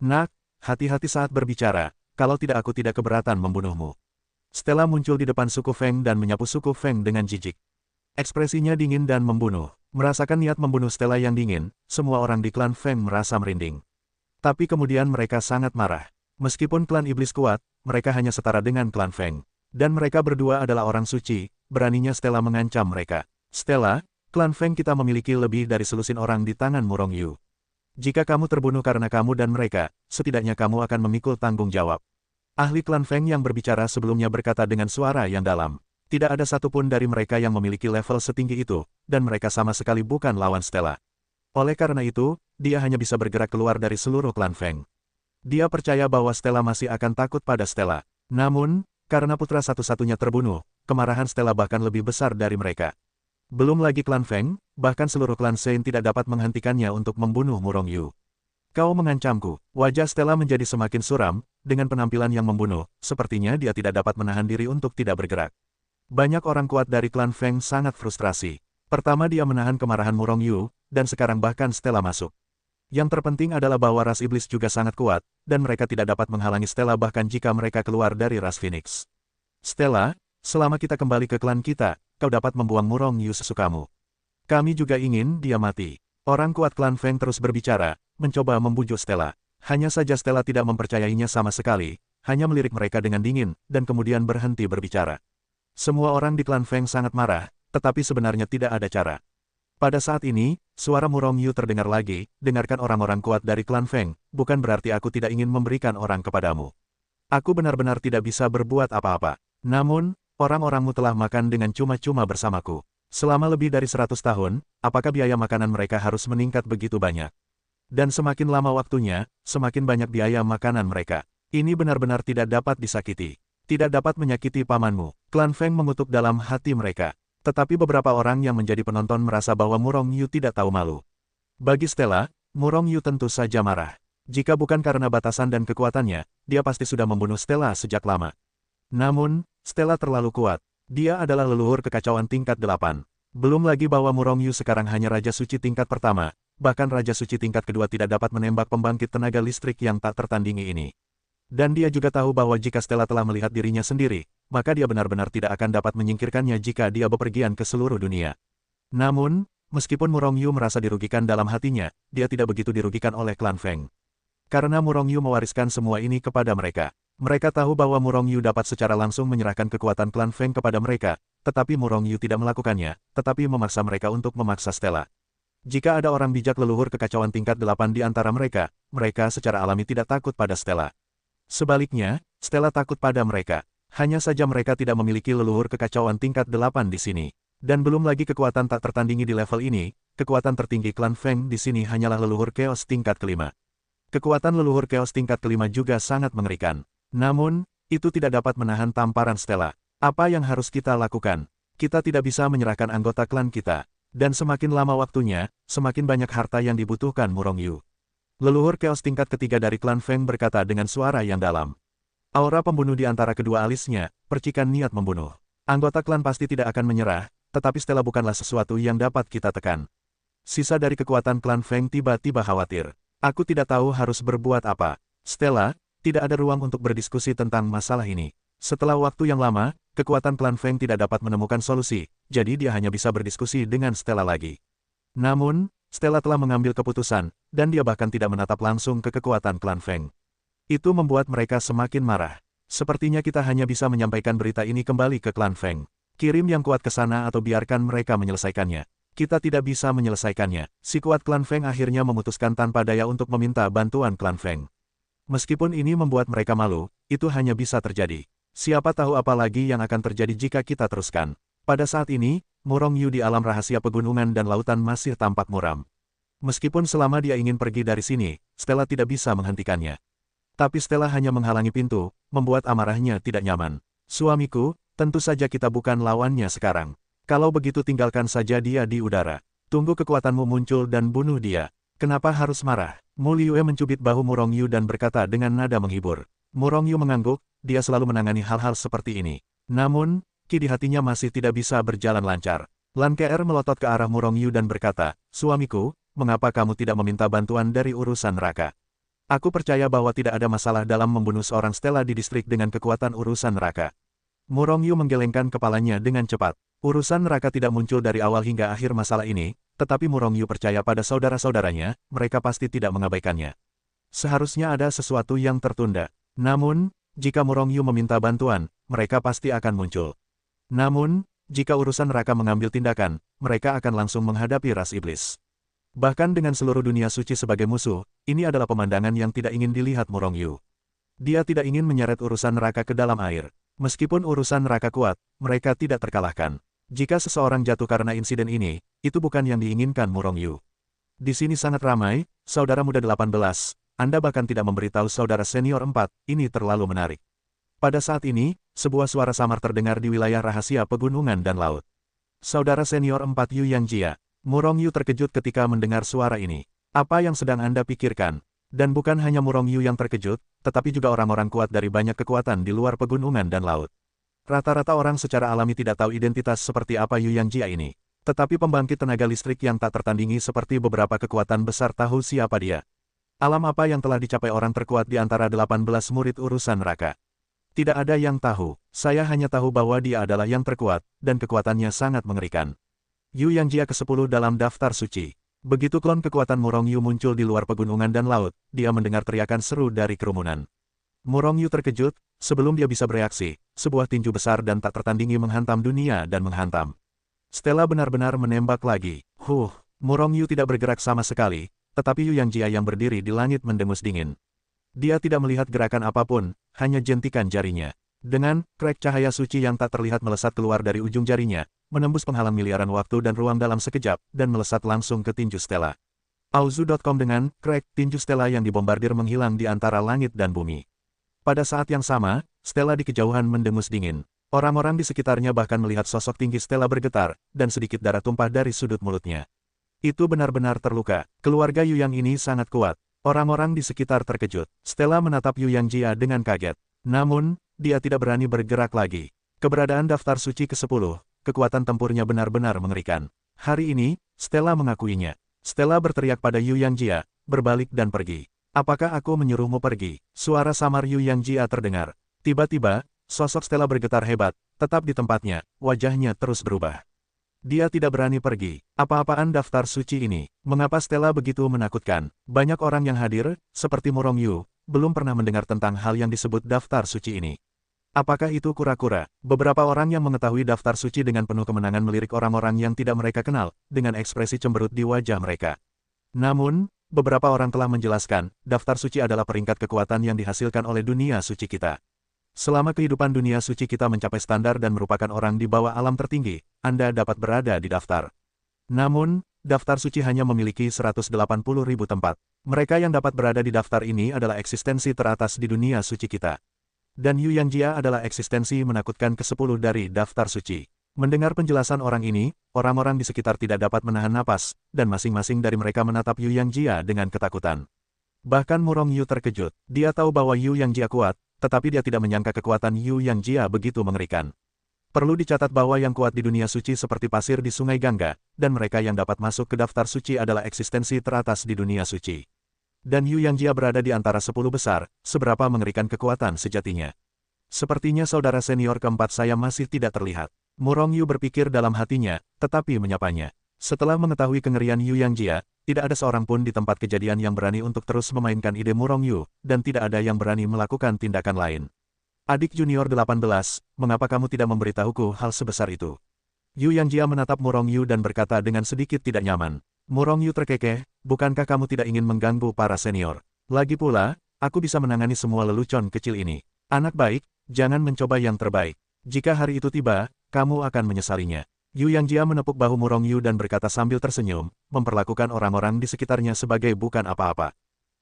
Nak, hati-hati saat berbicara, kalau tidak aku tidak keberatan membunuhmu. Stella muncul di depan suku Feng dan menyapu suku Feng dengan jijik. Ekspresinya dingin dan membunuh. Merasakan niat membunuh Stella yang dingin, semua orang di klan Feng merasa merinding. Tapi kemudian mereka sangat marah. Meskipun klan iblis kuat, mereka hanya setara dengan klan Feng. Dan mereka berdua adalah orang suci, beraninya Stella mengancam mereka. Stella, klan Feng kita memiliki lebih dari selusin orang di tangan Murong Yu. Jika kamu terbunuh karena kamu dan mereka, setidaknya kamu akan memikul tanggung jawab. Ahli klan Feng yang berbicara sebelumnya berkata dengan suara yang dalam. Tidak ada satupun dari mereka yang memiliki level setinggi itu, dan mereka sama sekali bukan lawan Stella. Oleh karena itu, dia hanya bisa bergerak keluar dari seluruh klan Feng. Dia percaya bahwa Stella masih akan takut pada Stella. Namun, karena putra satu-satunya terbunuh, kemarahan Stella bahkan lebih besar dari mereka. Belum lagi klan Feng, bahkan seluruh klan Shen tidak dapat menghentikannya untuk membunuh Murong Yu. Kau mengancamku. Wajah Stella menjadi semakin suram, dengan penampilan yang membunuh, sepertinya dia tidak dapat menahan diri untuk tidak bergerak. Banyak orang kuat dari klan Feng sangat frustrasi. Pertama dia menahan kemarahan Murong Yu, dan sekarang bahkan Stella masuk. Yang terpenting adalah bahwa ras iblis juga sangat kuat, dan mereka tidak dapat menghalangi Stella bahkan jika mereka keluar dari ras Phoenix. Stella, selama kita kembali ke klan kita, kau dapat membuang Murong Yu sesukamu. Kami juga ingin dia mati. Orang kuat klan Feng terus berbicara, mencoba membujuk Stella. Hanya saja Stella tidak mempercayainya sama sekali, hanya melirik mereka dengan dingin, dan kemudian berhenti berbicara. Semua orang di klan Feng sangat marah, tetapi sebenarnya tidak ada cara. Pada saat ini, suara Murong Yu terdengar lagi, dengarkan orang-orang kuat dari klan Feng, bukan berarti aku tidak ingin memberikan orang kepadamu. Aku benar-benar tidak bisa berbuat apa-apa. Namun, orang-orangmu telah makan dengan cuma-cuma bersamaku. Selama lebih dari 100 tahun, apakah biaya makanan mereka harus meningkat begitu banyak? Dan semakin lama waktunya, semakin banyak biaya makanan mereka. Ini benar-benar tidak dapat disakiti. Tidak dapat menyakiti pamanmu. Klan Feng mengutuk dalam hati mereka. Tetapi beberapa orang yang menjadi penonton merasa bahwa Murong Yu tidak tahu malu. Bagi Stella, Murong Yu tentu saja marah. Jika bukan karena batasan dan kekuatannya, dia pasti sudah membunuh Stella sejak lama. Namun, Stella terlalu kuat. Dia adalah leluhur kekacauan tingkat 8. Belum lagi bahwa Murong Yu sekarang hanya Raja Suci tingkat pertama, bahkan Raja Suci tingkat kedua tidak dapat menembak pembangkit tenaga listrik yang tak tertandingi ini. Dan dia juga tahu bahwa jika Stella telah melihat dirinya sendiri, maka dia benar-benar tidak akan dapat menyingkirkannya jika dia bepergian ke seluruh dunia. Namun, Meskipun Mu Rongyu merasa dirugikan dalam hatinya, dia tidak begitu dirugikan oleh klan Feng. Karena Mu Rongyu mewariskan semua ini kepada mereka. Mereka tahu bahwa Mu Rongyu dapat secara langsung menyerahkan kekuatan klan Feng kepada mereka, tetapi Mu Rongyu tidak melakukannya, tetapi memaksa mereka untuk memaksa Stella. Jika ada orang bijak leluhur kekacauan tingkat 8 di antara mereka, mereka secara alami tidak takut pada Stella. Sebaliknya, Stella takut pada mereka. Hanya saja mereka tidak memiliki leluhur kekacauan tingkat 8 di sini. Dan belum lagi kekuatan tak tertandingi di level ini, kekuatan tertinggi klan Feng di sini hanyalah leluhur Chaos tingkat kelima. Kekuatan leluhur Chaos tingkat kelima juga sangat mengerikan. Namun, itu tidak dapat menahan tamparan Stella. Apa yang harus kita lakukan? Kita tidak bisa menyerahkan anggota klan kita. Dan semakin lama waktunya, semakin banyak harta yang dibutuhkan Mu Rongyu. Leluhur Chaos tingkat ketiga dari klan Feng berkata dengan suara yang dalam. Aura pembunuh di antara kedua alisnya, percikan niat membunuh. Anggota klan pasti tidak akan menyerah, tetapi Stella bukanlah sesuatu yang dapat kita tekan. Sisa dari kekuatan klan Feng tiba-tiba khawatir. Aku tidak tahu harus berbuat apa. Stella, tidak ada ruang untuk berdiskusi tentang masalah ini. Setelah waktu yang lama, kekuatan klan Feng tidak dapat menemukan solusi, jadi dia hanya bisa berdiskusi dengan Stella lagi. Namun, Stella telah mengambil keputusan, dan dia bahkan tidak menatap langsung ke kekuatan klan Feng. Itu membuat mereka semakin marah. Sepertinya kita hanya bisa menyampaikan berita ini kembali ke klan Feng. Kirim yang kuat ke sana atau biarkan mereka menyelesaikannya. Kita tidak bisa menyelesaikannya. Si kuat klan Feng akhirnya memutuskan tanpa daya untuk meminta bantuan klan Feng. Meskipun ini membuat mereka malu, itu hanya bisa terjadi. Siapa tahu apa lagi yang akan terjadi jika kita teruskan. Pada saat ini, Mu Rongyu di alam rahasia pegunungan dan lautan masih tampak muram. Meskipun selama dia ingin pergi dari sini, Stella tidak bisa menghentikannya. Tapi Stella hanya menghalangi pintu, membuat amarahnya tidak nyaman. Suamiku, tentu saja kita bukan lawannya sekarang. Kalau begitu tinggalkan saja dia di udara. Tunggu kekuatanmu muncul dan bunuh dia. Kenapa harus marah? Mu Liyue mencubit bahu Mu Rongyu dan berkata dengan nada menghibur. Mu Rongyu mengangguk, dia selalu menangani hal-hal seperti ini. Namun, Ki di hatinya masih tidak bisa berjalan lancar. Lan KR melotot ke arah Mu Rongyu dan berkata, suamiku, mengapa kamu tidak meminta bantuan dari urusan neraka? Aku percaya bahwa tidak ada masalah dalam membunuh seorang Stella di distrik dengan kekuatan urusan neraka. Mu Rongyu menggelengkan kepalanya dengan cepat. Urusan neraka tidak muncul dari awal hingga akhir masalah ini, tetapi Mu Rongyu percaya pada saudara-saudaranya, mereka pasti tidak mengabaikannya. Seharusnya ada sesuatu yang tertunda. Namun, jika Mu Rongyu meminta bantuan, mereka pasti akan muncul. Namun, jika urusan neraka mengambil tindakan, mereka akan langsung menghadapi ras iblis. Bahkan dengan seluruh dunia suci sebagai musuh, ini adalah pemandangan yang tidak ingin dilihat Mu Rongyu. Dia tidak ingin menyeret urusan neraka ke dalam air. Meskipun urusan neraka kuat, mereka tidak terkalahkan. Jika seseorang jatuh karena insiden ini, itu bukan yang diinginkan Mu Rongyu. Di sini sangat ramai, saudara muda 18, Anda bahkan tidak memberitahu saudara senior 4, ini terlalu menarik. Pada saat ini, sebuah suara samar terdengar di wilayah rahasia pegunungan dan laut. Saudara senior 4 Yu Yangjia. Mu Rongyu terkejut ketika mendengar suara ini. Apa yang sedang Anda pikirkan? Dan bukan hanya Mu Rongyu yang terkejut, tetapi juga orang-orang kuat dari banyak kekuatan di luar pegunungan dan laut. Rata-rata orang secara alami tidak tahu identitas seperti apa Yu Yangjia ini. Tetapi pembangkit tenaga listrik yang tak tertandingi seperti beberapa kekuatan besar tahu siapa dia. Alam apa yang telah dicapai orang terkuat di antara 18 murid urusan neraka. Tidak ada yang tahu, saya hanya tahu bahwa dia adalah yang terkuat, dan kekuatannya sangat mengerikan. Yu Yangjia ke-10 dalam daftar suci. Begitu klon kekuatan Mu Rongyu muncul di luar pegunungan dan laut, dia mendengar teriakan seru dari kerumunan. Mu Rongyu terkejut, sebelum dia bisa bereaksi, sebuah tinju besar dan tak tertandingi menghantam dunia dan menghantam. Stella benar-benar menembak lagi. Mu Rongyu tidak bergerak sama sekali, tetapi Yu Yangjia yang berdiri di langit mendengus dingin. Dia tidak melihat gerakan apapun, hanya jentikan jarinya. Dengan krek cahaya suci yang tak terlihat melesat keluar dari ujung jarinya, menembus penghalang miliaran waktu dan ruang dalam sekejap, dan melesat langsung ke tinju Stella. Auzu.com dengan krek tinju Stella yang dibombardir menghilang di antara langit dan bumi. Pada saat yang sama, Stella di kejauhan mendengus dingin. Orang-orang di sekitarnya bahkan melihat sosok tinggi Stella bergetar, dan sedikit darah tumpah dari sudut mulutnya. Itu benar-benar terluka. Keluarga Yu Yang ini sangat kuat. Orang-orang di sekitar terkejut. Stella menatap Yu Yangjia dengan kaget. Namun, dia tidak berani bergerak lagi. Keberadaan daftar suci ke-10, kekuatan tempurnya benar-benar mengerikan. Hari ini, Stella mengakuinya. Stella berteriak pada Yu Yangjia, berbalik dan pergi. Apakah aku menyuruhmu pergi? Suara samar Yu Yangjia terdengar. Tiba-tiba, sosok Stella bergetar hebat, tetap di tempatnya, wajahnya terus berubah. Dia tidak berani pergi. Apa-apaan daftar suci ini? Mengapa Stella begitu menakutkan? Banyak orang yang hadir, seperti Murong Yu, belum pernah mendengar tentang hal yang disebut daftar suci ini. Apakah itu kura-kura? Beberapa orang yang mengetahui daftar suci dengan penuh kemenangan melirik orang-orang yang tidak mereka kenal, dengan ekspresi cemberut di wajah mereka. Namun, beberapa orang telah menjelaskan, daftar suci adalah peringkat kekuatan yang dihasilkan oleh dunia suci kita. Selama kehidupan dunia suci kita mencapai standar dan merupakan orang di bawah alam tertinggi, Anda dapat berada di daftar. Namun, daftar suci hanya memiliki 180.000 tempat. Mereka yang dapat berada di daftar ini adalah eksistensi teratas di dunia suci kita. Dan Yu Yangjia adalah eksistensi menakutkan ke-10 dari daftar suci. Mendengar penjelasan orang ini, orang-orang di sekitar tidak dapat menahan napas, dan masing-masing dari mereka menatap Yu Yangjia dengan ketakutan. Bahkan Murong Yu terkejut. Dia tahu bahwa Yu Yangjia kuat, tetapi dia tidak menyangka kekuatan Yu Yangjia begitu mengerikan. Perlu dicatat bahwa yang kuat di dunia suci seperti pasir di Sungai Gangga, dan mereka yang dapat masuk ke daftar suci adalah eksistensi teratas di dunia suci. Dan Yu Yangjia berada di antara 10 besar, seberapa mengerikan kekuatan sejatinya. Sepertinya saudara senior keempat saya masih tidak terlihat. Murong Yu berpikir dalam hatinya, tetapi menyapanya. Setelah mengetahui kengerian Yu Yangjia, tidak ada seorang pun di tempat kejadian yang berani untuk terus memainkan ide Murong Yu, dan tidak ada yang berani melakukan tindakan lain. Adik junior 18, mengapa kamu tidak memberitahuku hal sebesar itu? Yu Yangjia menatap Murong Yu dan berkata dengan sedikit tidak nyaman. Murong Yu terkekeh, bukankah kamu tidak ingin mengganggu para senior? Lagi pula, aku bisa menangani semua lelucon kecil ini. Anak baik, jangan mencoba yang terbaik. Jika hari itu tiba, kamu akan menyesalinya. Yu Yangjia menepuk bahu Murong Yu dan berkata sambil tersenyum, memperlakukan orang-orang di sekitarnya sebagai bukan apa-apa.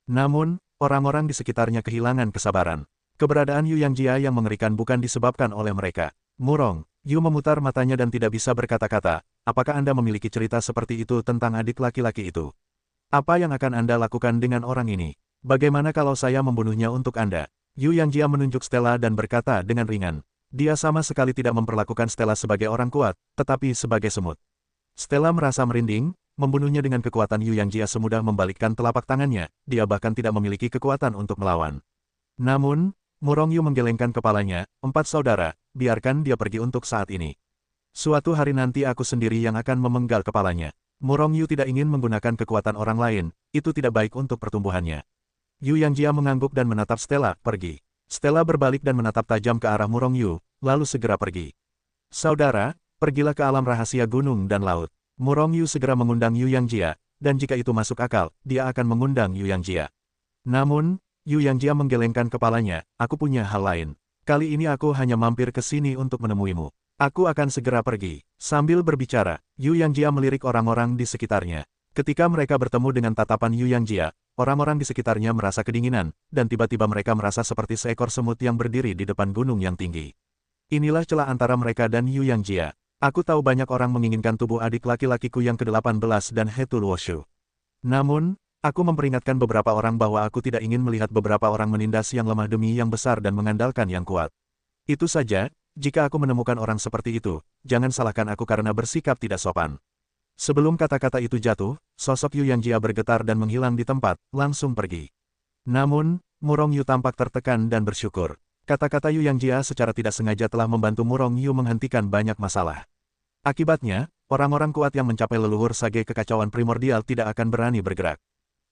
Namun, orang-orang di sekitarnya kehilangan kesabaran. Keberadaan Yu Yangjia yang mengerikan bukan disebabkan oleh mereka. Murong Yu memutar matanya dan tidak bisa berkata-kata. Apakah Anda memiliki cerita seperti itu tentang adik laki-laki itu? Apa yang akan Anda lakukan dengan orang ini? Bagaimana kalau saya membunuhnya untuk Anda? Yu Yangjia menunjuk Stella dan berkata dengan ringan. Dia sama sekali tidak memperlakukan Stella sebagai orang kuat, tetapi sebagai semut. Stella merasa merinding, membunuhnya dengan kekuatan Yu Yangjia semudah membalikkan telapak tangannya, dia bahkan tidak memiliki kekuatan untuk melawan. Namun, Murong Yu menggelengkan kepalanya, 4 saudara, biarkan dia pergi untuk saat ini. Suatu hari nanti aku sendiri yang akan memenggal kepalanya. Murong Yu tidak ingin menggunakan kekuatan orang lain, itu tidak baik untuk pertumbuhannya. Yu Yangjia mengangguk dan menatap Stella, pergi. Stella berbalik dan menatap tajam ke arah Murong Yu, lalu segera pergi. Saudara, pergilah ke alam rahasia gunung dan laut. Murong Yu segera mengundang Yu Yangjia, dan jika itu masuk akal, dia akan mengundang Yu Yangjia. Namun, Yu Yangjia menggelengkan kepalanya, aku punya hal lain. Kali ini aku hanya mampir ke sini untuk menemuimu. Aku akan segera pergi. Sambil berbicara, Yu Yangjia melirik orang-orang di sekitarnya. Ketika mereka bertemu dengan tatapan Yu Yangjia, orang-orang di sekitarnya merasa kedinginan, dan tiba-tiba mereka merasa seperti seekor semut yang berdiri di depan gunung yang tinggi. Inilah celah antara mereka dan Yu Yangjia. Aku tahu banyak orang menginginkan tubuh adik laki-lakiku yang ke-18 dan Hetul Woshu. Namun, aku memperingatkan beberapa orang bahwa aku tidak ingin melihat beberapa orang menindas yang lemah demi yang besar dan mengandalkan yang kuat. Itu saja, jika aku menemukan orang seperti itu, jangan salahkan aku karena bersikap tidak sopan. Sebelum kata-kata itu jatuh, sosok Yu Yangjia bergetar dan menghilang di tempat, langsung pergi. Namun, Murong Yu tampak tertekan dan bersyukur. Kata-kata Yu Yangjia secara tidak sengaja telah membantu Murong Yu menghentikan banyak masalah. Akibatnya, orang-orang kuat yang mencapai leluhur sage kekacauan primordial tidak akan berani bergerak.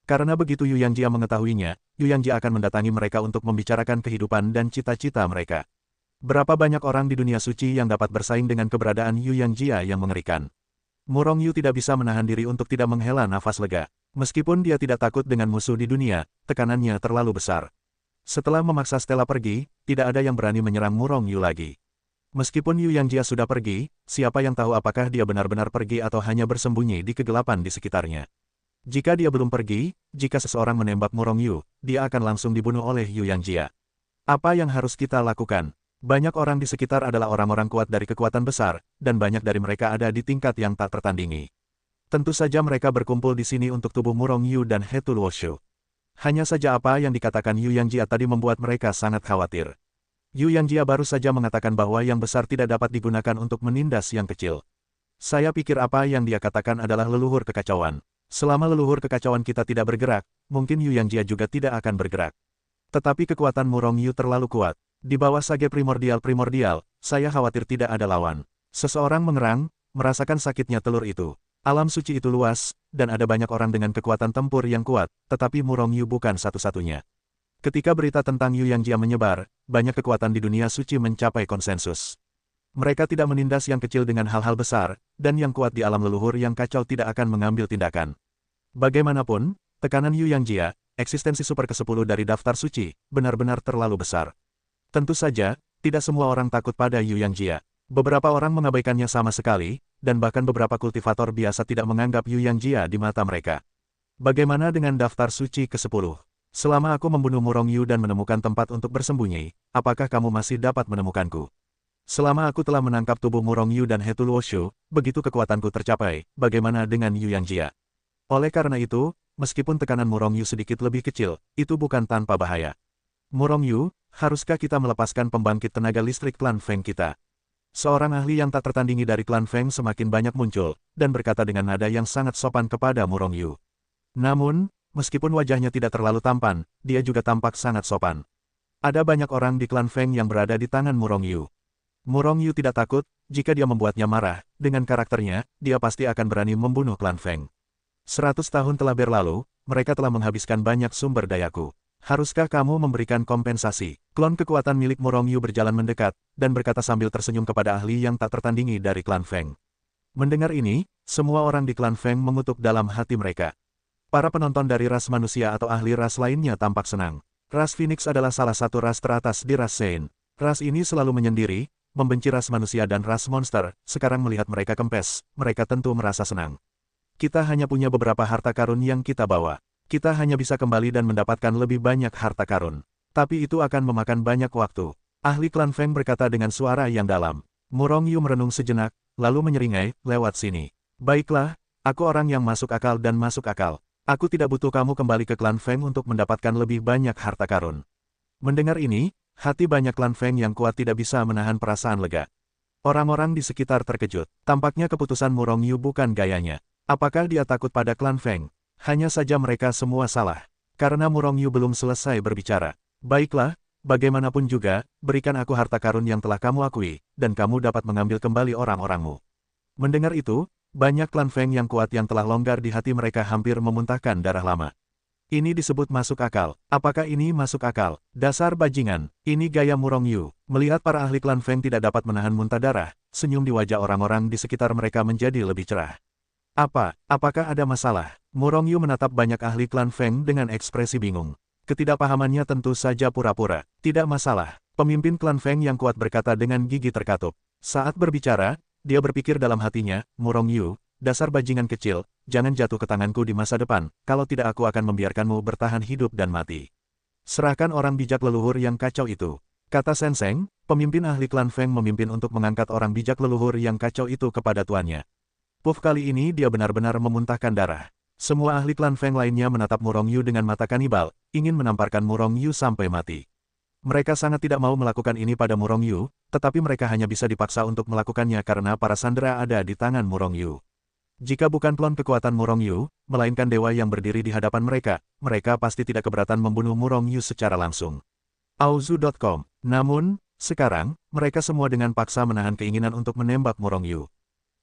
Karena begitu Yu Yangjia mengetahuinya, Yu Yangjia akan mendatangi mereka untuk membicarakan kehidupan dan cita-cita mereka. Berapa banyak orang di dunia suci yang dapat bersaing dengan keberadaan Yu Yangjia yang mengerikan? Murong Yu tidak bisa menahan diri untuk tidak menghela nafas lega. Meskipun dia tidak takut dengan musuh di dunia, tekanannya terlalu besar. Setelah memaksa Stella pergi, tidak ada yang berani menyerang Murong Yu lagi. Meskipun Yu Yangjia sudah pergi, siapa yang tahu apakah dia benar-benar pergi atau hanya bersembunyi di kegelapan di sekitarnya. Jika dia belum pergi, jika seseorang menembak Murong Yu, dia akan langsung dibunuh oleh Yu Yangjia. Apa yang harus kita lakukan? Banyak orang di sekitar adalah orang-orang kuat dari kekuatan besar, dan banyak dari mereka ada di tingkat yang tak tertandingi. Tentu saja mereka berkumpul di sini untuk tubuh Murong Yu dan Hetul Woshu. Hanya saja apa yang dikatakan Yu Yangjia tadi membuat mereka sangat khawatir. Yu Yangjia baru saja mengatakan bahwa yang besar tidak dapat digunakan untuk menindas yang kecil. Saya pikir apa yang dia katakan adalah leluhur kekacauan. Selama leluhur kekacauan kita tidak bergerak, mungkin Yu Yangjia juga tidak akan bergerak. Tetapi kekuatan Murong Yu terlalu kuat. Di bawah sage primordial, saya khawatir tidak ada lawan. Seseorang mengerang, merasakan sakitnya telur itu. Alam suci itu luas, dan ada banyak orang dengan kekuatan tempur yang kuat, tetapi Murong Yu bukan satu-satunya. Ketika berita tentang Yu Yangjia menyebar, banyak kekuatan di dunia suci mencapai konsensus. Mereka tidak menindas yang kecil dengan hal-hal besar, dan yang kuat di alam leluhur yang kacau tidak akan mengambil tindakan. Bagaimanapun, tekanan Yu Yangjia, eksistensi super ke-10 dari daftar suci, benar-benar terlalu besar. Tentu saja, tidak semua orang takut pada Yu Yangjia. Beberapa orang mengabaikannya sama sekali, dan bahkan beberapa kultivator biasa tidak menganggap Yu Yangjia di mata mereka. Bagaimana dengan daftar suci ke-10? Selama aku membunuh Murong Yu dan menemukan tempat untuk bersembunyi, apakah kamu masih dapat menemukanku? Selama aku telah menangkap tubuh Murong Yu dan He Tuluoshu, begitu kekuatanku tercapai, bagaimana dengan Yu Yangjia? Oleh karena itu, meskipun tekanan Murong Yu sedikit lebih kecil, itu bukan tanpa bahaya. Murong Yu, haruskah kita melepaskan pembangkit tenaga listrik klan Feng kita? Seorang ahli yang tak tertandingi dari klan Feng semakin banyak muncul, dan berkata dengan nada yang sangat sopan kepada Murong Yu. Namun, meskipun wajahnya tidak terlalu tampan, dia juga tampak sangat sopan. Ada banyak orang di klan Feng yang berada di tangan Murong Yu. Murong Yu tidak takut, jika dia membuatnya marah, dengan karakternya, dia pasti akan berani membunuh klan Feng. 100 tahun telah berlalu, mereka telah menghabiskan banyak sumber dayaku. Haruskah kamu memberikan kompensasi? Klon kekuatan milik Murong Yu berjalan mendekat, dan berkata sambil tersenyum kepada ahli yang tak tertandingi dari klan Feng. Mendengar ini, semua orang di klan Feng mengutuk dalam hati mereka. Para penonton dari ras manusia atau ahli ras lainnya tampak senang. Ras Phoenix adalah salah satu ras teratas di ras Sein. Ras ini selalu menyendiri, membenci ras manusia dan ras monster, sekarang melihat mereka kempes, mereka tentu merasa senang. Kita hanya punya beberapa harta karun yang kita bawa. Kita hanya bisa kembali dan mendapatkan lebih banyak harta karun. Tapi itu akan memakan banyak waktu. Ahli klan Feng berkata dengan suara yang dalam. Murong Yu merenung sejenak, lalu menyeringai, lewat sini. Baiklah, aku orang yang masuk akal dan masuk akal. Aku tidak butuh kamu kembali ke klan Feng untuk mendapatkan lebih banyak harta karun. Mendengar ini, hati banyak klan Feng yang kuat tidak bisa menahan perasaan lega. Orang-orang di sekitar terkejut. Tampaknya keputusan Murong Yu bukan gayanya. Apakah dia takut pada klan Feng? Hanya saja mereka semua salah. Karena Murong Yu belum selesai berbicara. Baiklah, bagaimanapun juga, berikan aku harta karun yang telah kamu akui, dan kamu dapat mengambil kembali orang-orangmu. Mendengar itu, banyak klan Feng yang kuat yang telah longgar di hati mereka hampir memuntahkan darah lama. Ini disebut masuk akal. Apakah ini masuk akal? Dasar bajingan. Ini gaya Murong Yu. Melihat para ahli klan Feng tidak dapat menahan muntah darah, senyum di wajah orang-orang di sekitar mereka menjadi lebih cerah. Apakah ada masalah? Murong Yu menatap banyak ahli klan Feng dengan ekspresi bingung. Ketidakpahamannya tentu saja pura-pura. Tidak masalah. Pemimpin klan Feng yang kuat berkata dengan gigi terkatup. Saat berbicara, dia berpikir dalam hatinya, Murong Yu, dasar bajingan kecil, jangan jatuh ke tanganku di masa depan, kalau tidak aku akan membiarkanmu bertahan hidup dan mati. Serahkan orang bijak leluhur yang kacau itu. Kata Senseng, pemimpin ahli klan Feng memimpin untuk mengangkat orang bijak leluhur yang kacau itu kepada tuannya. Puff kali ini dia benar-benar memuntahkan darah. Semua ahli klan Feng lainnya menatap Murong Yu dengan mata kanibal, ingin menamparkan Murong Yu sampai mati. Mereka sangat tidak mau melakukan ini pada Murong Yu, tetapi mereka hanya bisa dipaksa untuk melakukannya karena para sandera ada di tangan Murong Yu. Jika bukan klon kekuatan Murong Yu, melainkan dewa yang berdiri di hadapan mereka, mereka pasti tidak keberatan membunuh Murong Yu secara langsung. Auzu.com. Namun, sekarang, mereka semua dengan paksa menahan keinginan untuk menembak Murong Yu.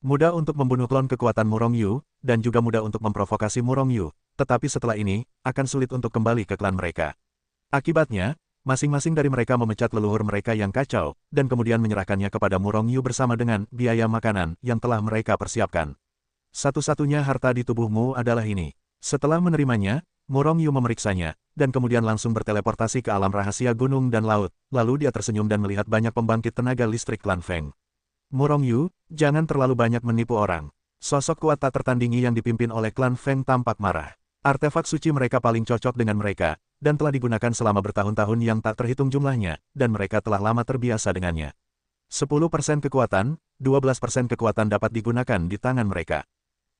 Mudah untuk membunuh klon kekuatan Murong Yu, dan juga mudah untuk memprovokasi Murong Yu, tetapi setelah ini, akan sulit untuk kembali ke klan mereka. Akibatnya, masing-masing dari mereka memecat leluhur mereka yang kacau, dan kemudian menyerahkannya kepada Murong Yu bersama dengan biaya makanan yang telah mereka persiapkan. Satu-satunya harta di tubuhmu adalah ini. Setelah menerimanya, Murong Yu memeriksanya, dan kemudian langsung berteleportasi ke alam rahasia gunung dan laut, lalu dia tersenyum dan melihat banyak pembangkit tenaga listrik klan Feng. Murong Yu, jangan terlalu banyak menipu orang. Sosok kuat tak tertandingi yang dipimpin oleh klan Feng tampak marah. Artefak suci mereka paling cocok dengan mereka, dan telah digunakan selama bertahun-tahun yang tak terhitung jumlahnya, dan mereka telah lama terbiasa dengannya. 10% kekuatan, 12% kekuatan dapat digunakan di tangan mereka.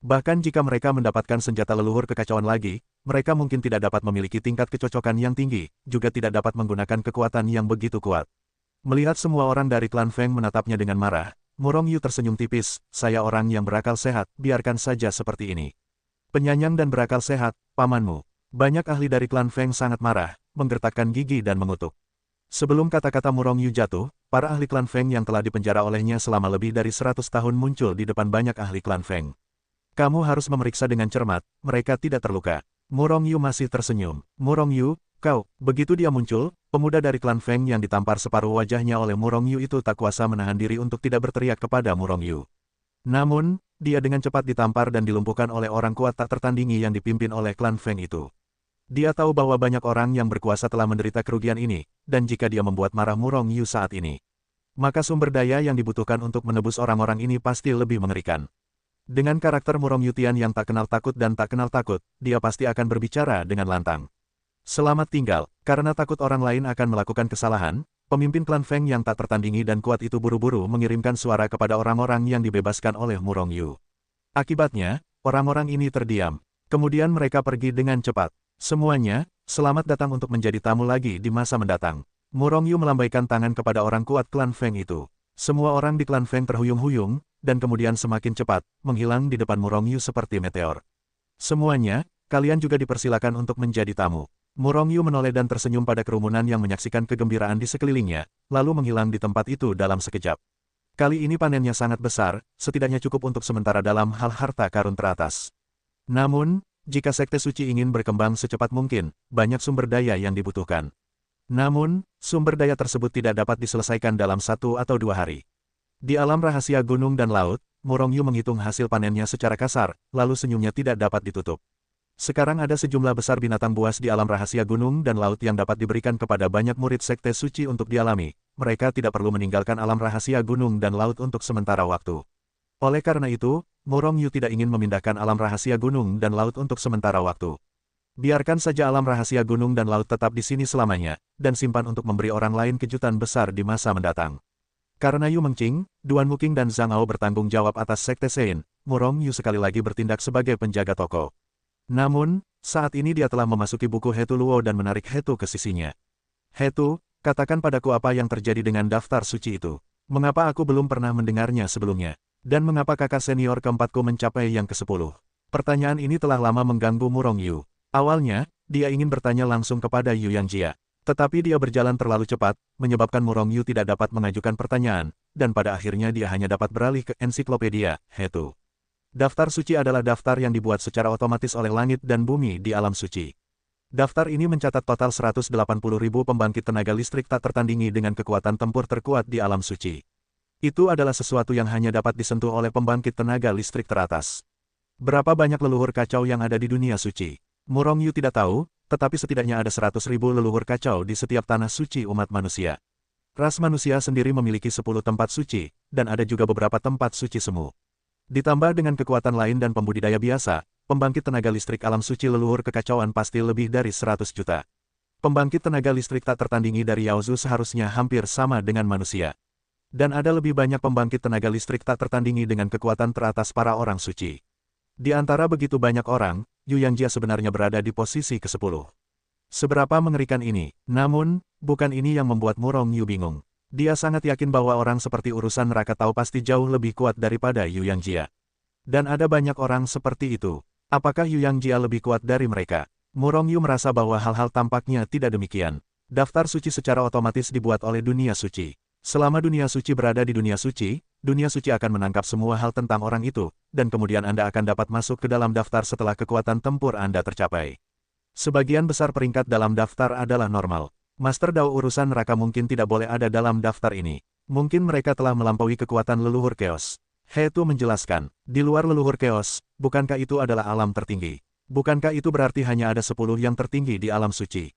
Bahkan jika mereka mendapatkan senjata leluhur kekacauan lagi, mereka mungkin tidak dapat memiliki tingkat kecocokan yang tinggi, juga tidak dapat menggunakan kekuatan yang begitu kuat. Melihat semua orang dari klan Feng menatapnya dengan marah, Murong Yu tersenyum tipis, saya orang yang berakal sehat, biarkan saja seperti ini. Penyanyang dan berakal sehat, pamanmu. Banyak ahli dari klan Feng sangat marah, menggertakkan gigi dan mengutuk. Sebelum kata-kata Murong Yu jatuh, para ahli klan Feng yang telah dipenjara olehnya selama lebih dari 100 tahun muncul di depan banyak ahli klan Feng. Kamu harus memeriksa dengan cermat, mereka tidak terluka. Murong Yu masih tersenyum. Murong Yu, kau, begitu dia muncul, pemuda dari klan Feng yang ditampar separuh wajahnya oleh Murong Yu itu tak kuasa menahan diri untuk tidak berteriak kepada Murong Yu. Namun, dia dengan cepat ditampar dan dilumpuhkan oleh orang kuat tak tertandingi yang dipimpin oleh klan Feng itu. Dia tahu bahwa banyak orang yang berkuasa telah menderita kerugian ini, dan jika dia membuat marah Murong Yu saat ini, maka sumber daya yang dibutuhkan untuk menebus orang-orang ini pasti lebih mengerikan. Dengan karakter Murong Yu Tian yang tak kenal takut dan tak kenal takut, dia pasti akan berbicara dengan lantang. Selamat tinggal, karena takut orang lain akan melakukan kesalahan, pemimpin klan Feng yang tak tertandingi dan kuat itu buru-buru mengirimkan suara kepada orang-orang yang dibebaskan oleh Murong Yu. Akibatnya, orang-orang ini terdiam. Kemudian mereka pergi dengan cepat. Semuanya, selamat datang untuk menjadi tamu lagi di masa mendatang. Murong Yu melambaikan tangan kepada orang kuat klan Feng itu. Semua orang di klan Feng terhuyung-huyung, dan kemudian semakin cepat, menghilang di depan Murong Yu seperti meteor. Semuanya, kalian juga dipersilakan untuk menjadi tamu. Murong Yu menoleh dan tersenyum pada kerumunan yang menyaksikan kegembiraan di sekelilingnya, lalu menghilang di tempat itu dalam sekejap. Kali ini panennya sangat besar, setidaknya cukup untuk sementara dalam hal harta karun teratas. Namun, jika Sekte Suci ingin berkembang secepat mungkin, banyak sumber daya yang dibutuhkan. Namun, sumber daya tersebut tidak dapat diselesaikan dalam 1 atau 2 hari. Di alam rahasia gunung dan laut, Murong Yu menghitung hasil panennya secara kasar, lalu senyumnya tidak dapat ditutup. Sekarang ada sejumlah besar binatang buas di alam rahasia gunung dan laut yang dapat diberikan kepada banyak murid Sekte Suci untuk dialami. Mereka tidak perlu meninggalkan alam rahasia gunung dan laut untuk sementara waktu. Oleh karena itu, Murong Yu tidak ingin memindahkan alam rahasia gunung dan laut untuk sementara waktu. Biarkan saja alam rahasia gunung dan laut tetap di sini selamanya, dan simpan untuk memberi orang lain kejutan besar di masa mendatang. Karena Yu Mengqing, Duan Muqing dan Zhang Ao bertanggung jawab atas Sekte Sein, Murong Yu sekali lagi bertindak sebagai penjaga toko. Namun, saat ini dia telah memasuki buku Hetu Luo dan menarik Hetu ke sisinya. Hetu, katakan padaku apa yang terjadi dengan daftar suci itu. Mengapa aku belum pernah mendengarnya sebelumnya? Dan mengapa kakak senior keempatku mencapai yang ke-10? Pertanyaan ini telah lama mengganggu Murong Yu. Awalnya, dia ingin bertanya langsung kepada Yu Yangjia. Tetapi dia berjalan terlalu cepat, menyebabkan Murong Yu tidak dapat mengajukan pertanyaan, dan pada akhirnya dia hanya dapat beralih ke ensiklopedia, Hetu. Daftar suci adalah daftar yang dibuat secara otomatis oleh langit dan bumi di alam suci. Daftar ini mencatat total 180.000 pembangkit tenaga listrik tak tertandingi dengan kekuatan tempur terkuat di alam suci. Itu adalah sesuatu yang hanya dapat disentuh oleh pembangkit tenaga listrik teratas. Berapa banyak leluhur kacau yang ada di dunia suci? Murong Yu tidak tahu, tetapi setidaknya ada 100.000 leluhur kacau di setiap tanah suci umat manusia. Ras manusia sendiri memiliki 10 tempat suci, dan ada juga beberapa tempat suci semu. Ditambah dengan kekuatan lain dan pembudidaya biasa, pembangkit tenaga listrik alam suci leluhur kekacauan pasti lebih dari 100 juta. Pembangkit tenaga listrik tak tertandingi dari Yaozu seharusnya hampir sama dengan manusia. Dan ada lebih banyak pembangkit tenaga listrik tak tertandingi dengan kekuatan teratas para orang suci. Di antara begitu banyak orang, Yu Yangjia sebenarnya berada di posisi ke-10. Seberapa mengerikan ini? Namun, bukan ini yang membuat Murong Yu bingung. Dia sangat yakin bahwa orang seperti urusan neraka tahu pasti jauh lebih kuat daripada Yu Yangjia. Dan ada banyak orang seperti itu. Apakah Yu Yangjia lebih kuat dari mereka? Murong Yu merasa bahwa hal-hal tampaknya tidak demikian. Daftar suci secara otomatis dibuat oleh dunia suci. Selama dunia suci berada di dunia suci akan menangkap semua hal tentang orang itu, dan kemudian Anda akan dapat masuk ke dalam daftar setelah kekuatan tempur Anda tercapai. Sebagian besar peringkat dalam daftar adalah normal. Master Dao urusan neraka mungkin tidak boleh ada dalam daftar ini. Mungkin mereka telah melampaui kekuatan leluhur Chaos. Hetu menjelaskan, di luar leluhur Chaos, bukankah itu adalah alam tertinggi? Bukankah itu berarti hanya ada 10 yang tertinggi di alam suci?